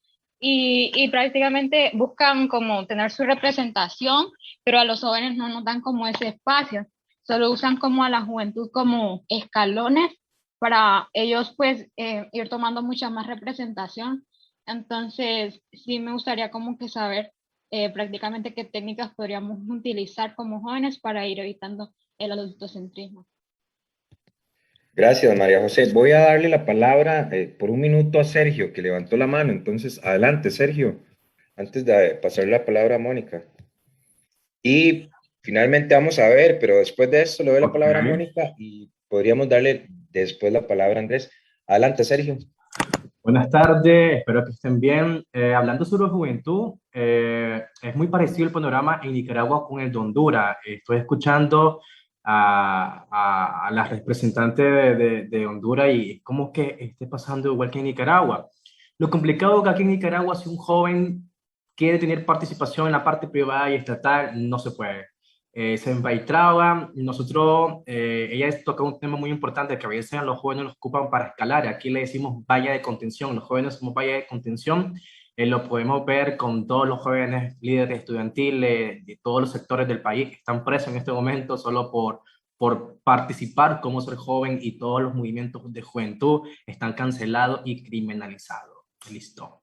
y prácticamente buscan como tener su representación, pero a los jóvenes no nos dan como ese espacio, solo usan como a la juventud como escalones para ellos pues ir tomando mucha más representación. Entonces sí me gustaría como que saber prácticamente qué técnicas podríamos utilizar como jóvenes para ir evitando el adultocentrismo. Gracias, María José. Voy a darle la palabra por un minuto a Sergio, que levantó la mano. Entonces, adelante, Sergio, antes de pasar la palabra a Mónica. Y finalmente vamos a ver, pero después de esto le doy la palabra a Mónica y podríamos darle después la palabra a Andrés. Adelante, Sergio. Buenas tardes, espero que estén bien. Hablando sobre juventud, es muy parecido el panorama en Nicaragua con el de Honduras. Estoy escuchando a la representante de Honduras y es como que esté pasando igual que en Nicaragua. Lo complicado que aquí en Nicaragua, si un joven quiere tener participación en la parte privada y estatal, no se puede. Se traba. Nosotros, ella toca un tema muy importante que a veces los jóvenes nos ocupan para escalar. Aquí le decimos valla de contención. Los jóvenes somos valla de contención. Lo podemos ver con todos los jóvenes líderes estudiantiles de todos los sectores del país que están presos en este momento solo por participar como ser joven, y todos los movimientos de juventud están cancelados y criminalizados. Listo.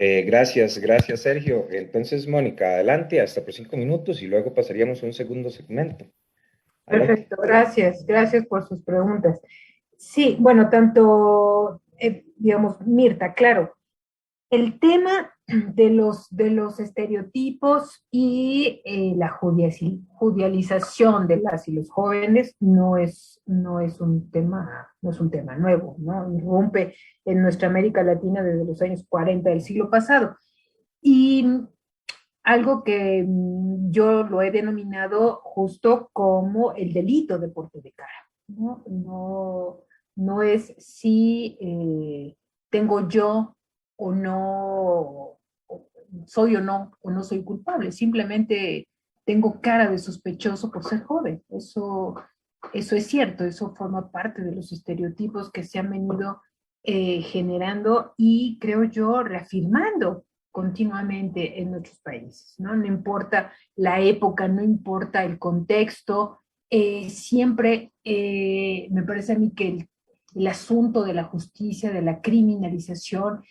Gracias, Sergio. Entonces, Mónica, adelante, hasta por 5 minutos y luego pasaríamos a un segundo segmento. Adelante. Perfecto, gracias por sus preguntas. Sí, bueno, tanto, digamos, Mirta, claro, el tema de los estereotipos y la judicialización de las y los jóvenes no es un tema nuevo, ¿no? Irrumpe en nuestra América Latina desde los años 40 del siglo pasado. Y algo que yo lo he denominado justo como el delito de porte de cara, ¿no? No es si tengo yo o no, soy o no soy culpable, simplemente tengo cara de sospechoso por ser joven. Eso es cierto, eso forma parte de los estereotipos que se han venido generando y creo yo reafirmando continuamente en nuestros países, ¿no? No importa la época, no importa el contexto, siempre me parece a mí que el asunto de la justicia, de la criminalización,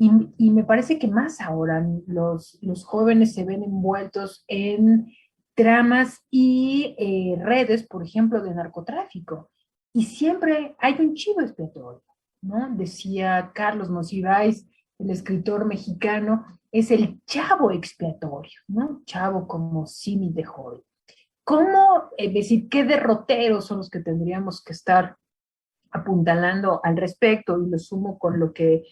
y me parece que más ahora los jóvenes se ven envueltos en tramas y redes, por ejemplo, de narcotráfico. Y siempre hay un chivo expiatorio, ¿no? Decía Carlos Monsiváis, el escritor mexicano, es el chavo expiatorio, ¿no? Chavo como símil de joven. ¿Cómo decir qué derroteros son los que tendríamos que estar apuntalando al respecto? Y lo sumo con lo que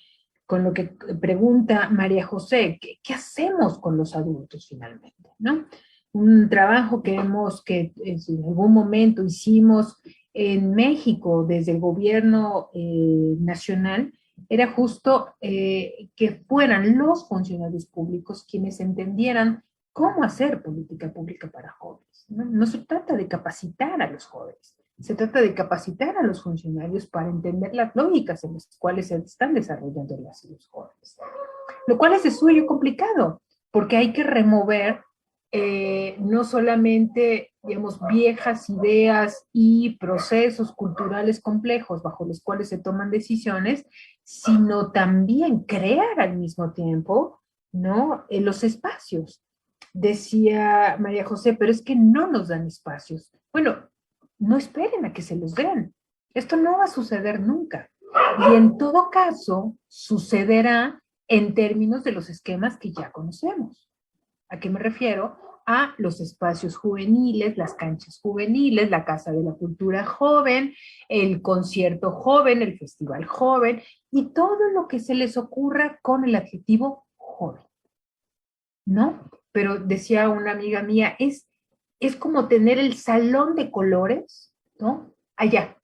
pregunta María José, ¿qué hacemos con los adultos finalmente, ¿no? Un trabajo que en algún momento hicimos en México desde el gobierno nacional era justo que fueran los funcionarios públicos quienes entendieran cómo hacer política pública para jóvenes, ¿no? No se trata de capacitar a los jóvenes, se trata de capacitar a los funcionarios para entender las lógicas en las cuales se están desarrollando los jóvenes. Lo cual es de suyo complicado, porque hay que remover no solamente, digamos, viejas ideas y procesos culturales complejos bajo los cuales se toman decisiones, sino también crear al mismo tiempo, ¿no? Los espacios. Decía María José, pero es que no nos dan espacios. Bueno, no esperen a que se los den. Esto no va a suceder nunca. Y en todo caso, sucederá en términos de los esquemas que ya conocemos. ¿A qué me refiero? A los espacios juveniles, las canchas juveniles, la Casa de la Cultura Joven, el concierto joven, el festival joven, y todo lo que se les ocurra con el adjetivo joven, ¿no? Pero decía una amiga mía, es como tener el salón de colores, ¿no? Allá,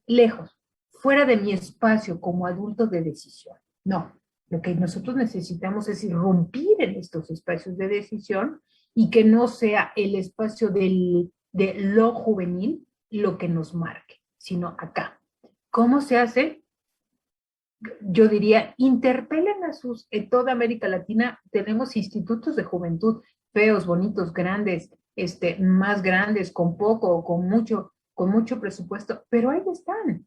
lejos, fuera de mi espacio como adulto de decisión. No, lo que nosotros necesitamos es irrumpir en estos espacios de decisión y que no sea el espacio de lo juvenil lo que nos marque, sino acá. ¿Cómo se hace? Yo diría, interpelen en toda América Latina tenemos institutos de juventud, feos, bonitos, grandes, más grandes, con poco o con mucho presupuesto, pero ahí están.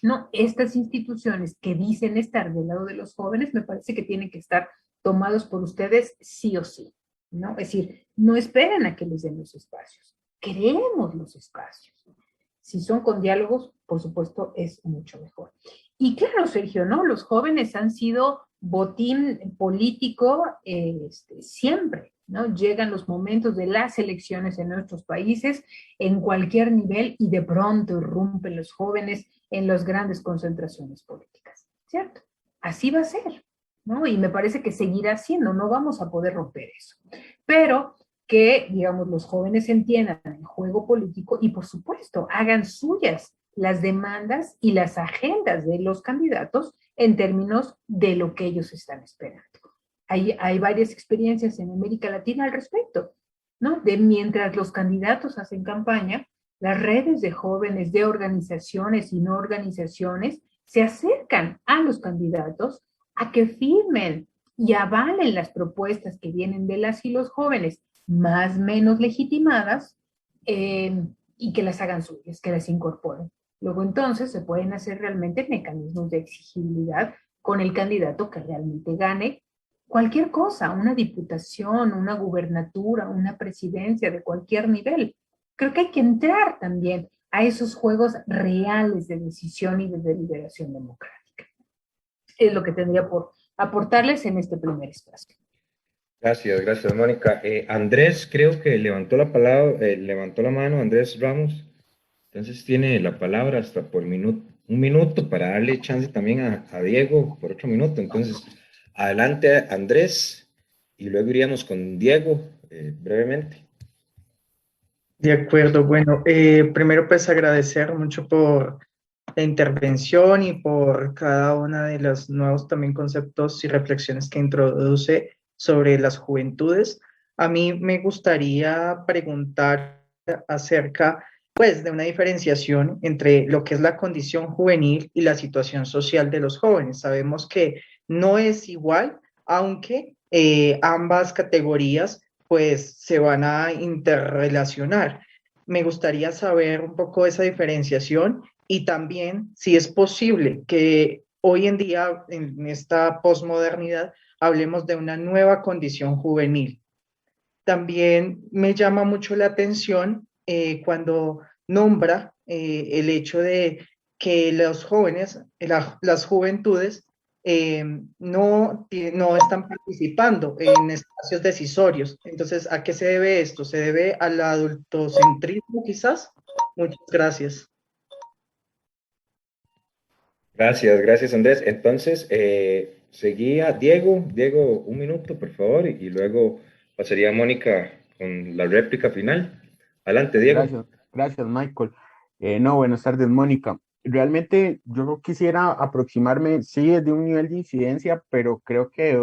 No, estas instituciones que dicen estar del lado de los jóvenes, me parece que tienen que estar tomados por ustedes sí o sí, ¿no? Es decir, no esperen a que les den los espacios, creemos los espacios. Si son con diálogos, por supuesto, es mucho mejor. Y claro, Sergio, ¿no? Los jóvenes han sido botín político siempre, ¿no? Llegan los momentos de las elecciones en nuestros países, en cualquier nivel, y de pronto irrumpen los jóvenes en las grandes concentraciones políticas, ¿cierto? Así va a ser, ¿no? Y me parece que seguirá siendo, no vamos a poder romper eso. Pero que, digamos, los jóvenes entiendan el juego político y, por supuesto, hagan suyas las demandas y las agendas de los candidatos en términos de lo que ellos están esperando. Hay varias experiencias en América Latina al respecto, ¿no? De mientras los candidatos hacen campaña, las redes de jóvenes, de organizaciones y no organizaciones, se acercan a los candidatos a que firmen y avalen las propuestas que vienen de las y los jóvenes, más o menos legitimadas, y que las hagan suyas, que las incorporen. Luego entonces se pueden hacer realmente mecanismos de exigibilidad con el candidato que realmente gane cualquier cosa, una diputación, una gubernatura, una presidencia de cualquier nivel. Creo que hay que entrar también a esos juegos reales de decisión y de deliberación democrática. Es lo que tendría por aportarles en este primer espacio. Gracias, Mónica. Andrés, creo que levantó la mano, Andrés Ramos. Entonces tiene la palabra hasta por un minuto para darle chance también a Diego por otro minuto. Entonces, adelante, Andrés, y luego iríamos con Diego brevemente. De acuerdo, bueno, primero pues agradecer mucho por la intervención y por cada una de los nuevos también conceptos y reflexiones que introduce sobre las juventudes. A mí me gustaría preguntar acerca pues de una diferenciación entre lo que es la condición juvenil y la situación social de los jóvenes. Sabemos que no es igual, aunque ambas categorías pues se van a interrelacionar. Me gustaría saber un poco esa diferenciación y también si es posible que hoy en día, en esta posmodernidad, hablemos de una nueva condición juvenil. También me llama mucho la atención cuando nombra el hecho de que los jóvenes, las juventudes, no están participando en espacios decisorios. Entonces, ¿a qué se debe esto? ¿Se debe al adultocentrismo quizás? Muchas gracias. Gracias, Andrés. Entonces, seguía Diego, un minuto, por favor, y luego pasaría a Mónica con la réplica final. Adelante, Diego. Gracias, Michael. No, buenas tardes, Mónica. Realmente yo quisiera aproximarme, sí, desde un nivel de incidencia, pero creo que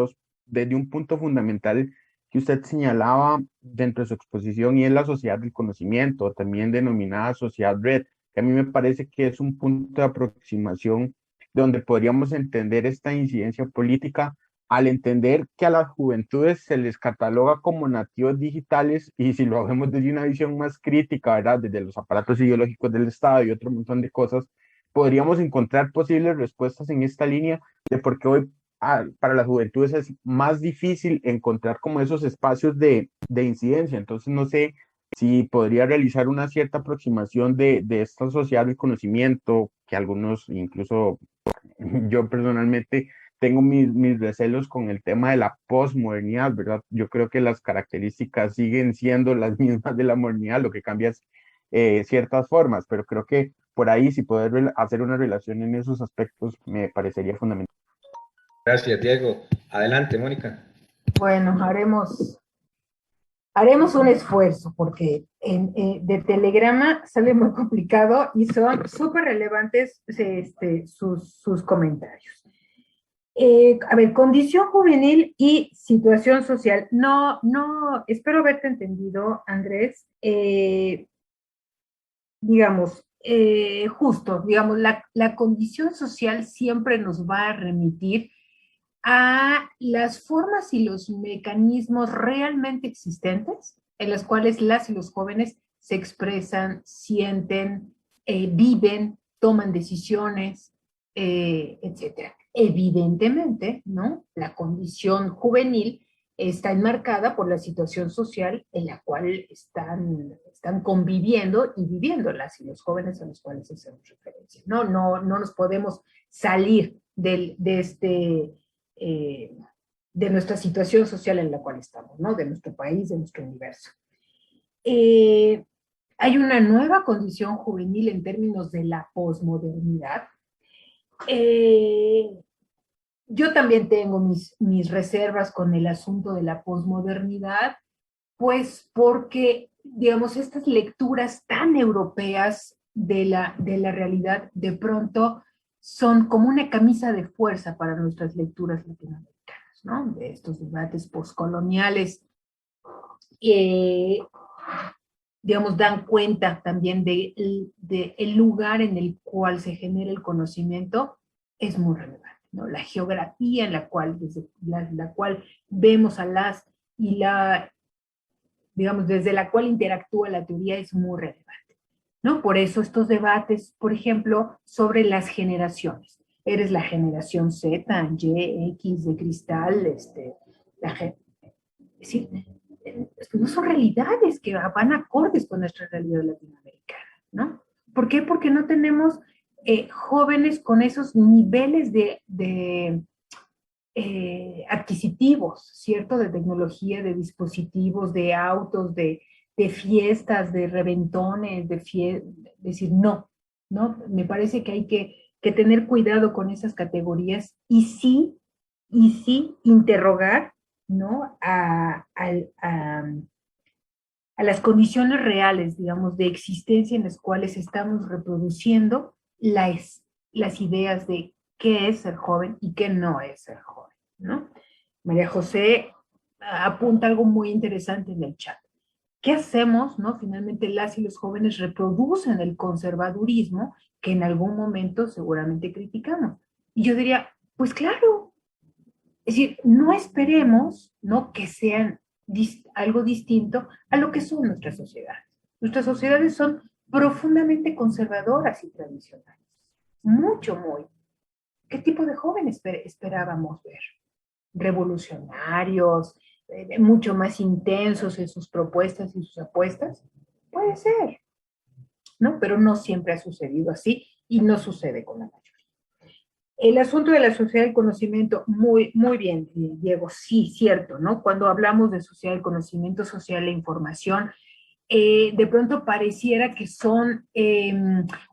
desde un punto fundamental que usted señalaba dentro de su exposición, y es la sociedad del conocimiento, también denominada sociedad red, que a mí me parece que es un punto de aproximación donde podríamos entender esta incidencia política al entender que a las juventudes se les cataloga como nativos digitales, y si lo vemos desde una visión más crítica, ¿verdad? Desde los aparatos ideológicos del Estado y otro montón de cosas, podríamos encontrar posibles respuestas en esta línea de por qué hoy para las juventudes es más difícil encontrar como esos espacios de incidencia. Entonces no sé si podría realizar una cierta aproximación de esta sociedad del conocimiento, que algunos, incluso yo personalmente, tengo mis recelos con el tema de la posmodernidad, ¿verdad? Yo creo que las características siguen siendo las mismas de la modernidad, lo que cambia es ciertas formas, pero creo que por ahí, si poder hacer una relación en esos aspectos, me parecería fundamental. Gracias, Diego. Adelante, Mónica. Bueno, haremos un esfuerzo porque de Telegrama sale muy complicado y son súper relevantes sus comentarios. A ver, condición juvenil y situación social. No, espero haberte entendido, Andrés. Justo, digamos, la condición social siempre nos va a remitir a las formas y los mecanismos realmente existentes en las cuales las y los jóvenes se expresan, sienten, viven toman decisiones, etcétera. Evidentemente, ¿no? La condición juvenil está enmarcada por la situación social en la cual están conviviendo y viviendo las y los jóvenes a los cuales hacemos referencia. No nos podemos salir de nuestra situación social en la cual estamos, ¿no? De nuestro país, de nuestro universo. Hay una nueva condición juvenil en términos de la posmodernidad. Yo también tengo mis reservas con el asunto de la posmodernidad, pues porque, digamos, estas lecturas tan europeas de la realidad de pronto son como una camisa de fuerza para nuestras lecturas latinoamericanas, ¿no? De estos debates postcoloniales, digamos, dan cuenta también de el lugar en el cual se genera el conocimiento, es muy relevante, ¿no? La geografía en la cual, desde la cual vemos a digamos, desde la cual interactúa la teoría es muy relevante, ¿no? Por eso estos debates, por ejemplo, sobre las generaciones. Eres la generación Z, Y, X, de cristal, es decir, no son realidades que van acordes con nuestra realidad latinoamericana, ¿no? ¿Por qué? Porque no tenemos jóvenes con esos niveles de adquisitivos, ¿cierto? De tecnología, de dispositivos, de autos, de fiestas, de reventones, es decir, no. Me parece que hay que tener cuidado con esas categorías y sí interrogar, ¿no? A las condiciones reales, digamos, de existencia en las cuales estamos reproduciendo las ideas de qué es ser joven y qué no es ser joven, ¿no? María José apunta algo muy interesante en el chat. ¿Qué hacemos, no? Finalmente las y los jóvenes reproducen el conservadurismo que en algún momento seguramente criticamos. Y yo diría, pues claro, es decir, no esperemos, ¿no? Que sean algo distinto a lo que son nuestras sociedades. Nuestras sociedades son profundamente conservadoras y tradicionales. Muy. ¿Qué tipo de jóvenes esperábamos ver? Revolucionarios, mucho más intensos en sus propuestas y sus apuestas. Puede ser, ¿no? Pero no siempre ha sucedido así y no sucede con la mayoría. El asunto de la sociedad del conocimiento, muy bien, Diego, sí, cierto, ¿no? Cuando hablamos de sociedad del conocimiento, sociedad de la información, de pronto pareciera que son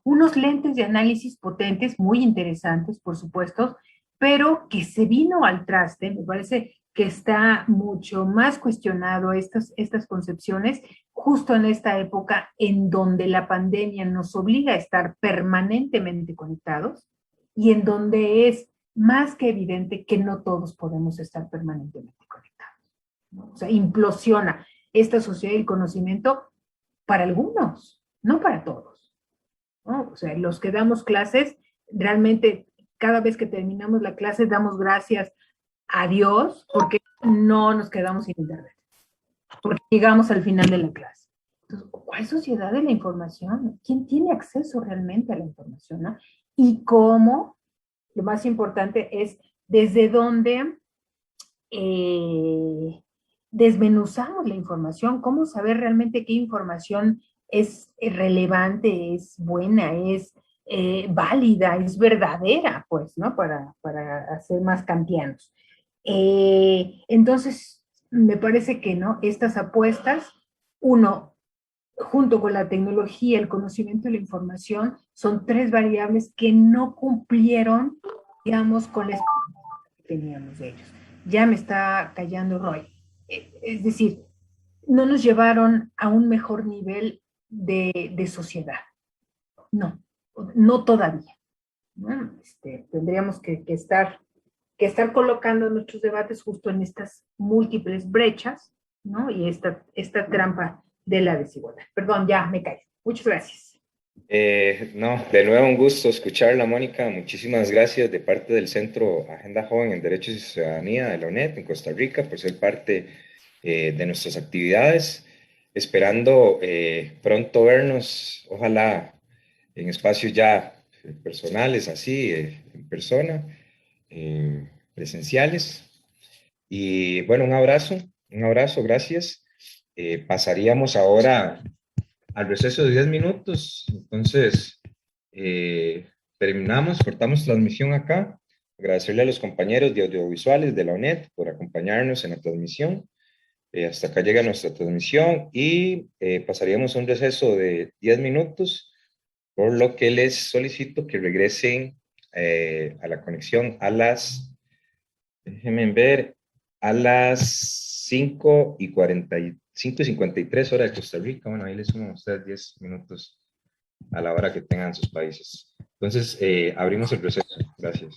unos lentes de análisis potentes, muy interesantes, por supuesto, pero que se vino al traste, me parece que está mucho más cuestionado estas concepciones justo en esta época en donde la pandemia nos obliga a estar permanentemente conectados y en donde es más que evidente que no todos podemos estar permanentemente conectados, ¿no? O sea, implosiona esta sociedad del conocimiento para algunos, no para todos, ¿no? O sea, los que damos clases, realmente cada vez que terminamos la clase damos gracias a Dios porque no nos quedamos sin internet, porque llegamos al final de la clase. Entonces, ¿cuál sociedad de la información? ¿Quién tiene acceso realmente a la información, ¿no? Y cómo, lo más importante es desde dónde desmenuzamos la información, cómo saber realmente qué información es relevante, es buena, es válida, es verdadera, pues, ¿no? Para ser más kantianos. Entonces, me parece que, ¿no? Estas apuestas, junto con la tecnología, el conocimiento y la información, son tres variables que no cumplieron, digamos, con la expectativa que teníamos de ellos. Ya me está callando Roy. Es decir, no nos llevaron a un mejor nivel de sociedad. No todavía, ¿no? Tendríamos que estar colocando nuestros debates justo en estas múltiples brechas, ¿no? Y esta trampa de la desigualdad. Perdón, ya me callo. Muchas gracias. No, de nuevo un gusto escucharla, Mónica. Muchísimas gracias de parte del Centro Agenda Joven en Derechos y Ciudadanía de la UNED en Costa Rica por ser parte de nuestras actividades. Esperando pronto vernos, ojalá en espacios ya personales, así, en persona, presenciales. Y bueno, un abrazo, gracias. Pasaríamos ahora al receso de 10 minutos. Entonces, terminamos, cortamos transmisión acá. Agradecerle a los compañeros de audiovisuales de la UNED por acompañarnos en la transmisión. Hasta acá llega nuestra transmisión y pasaríamos a un receso de 10 minutos, por lo que les solicito que regresen a la conexión a las, déjenme ver, a las 5:53 hora de Costa Rica. Bueno, ahí les sumo a ustedes 10 minutos a la hora que tengan sus países. Entonces, abrimos el proceso. Gracias.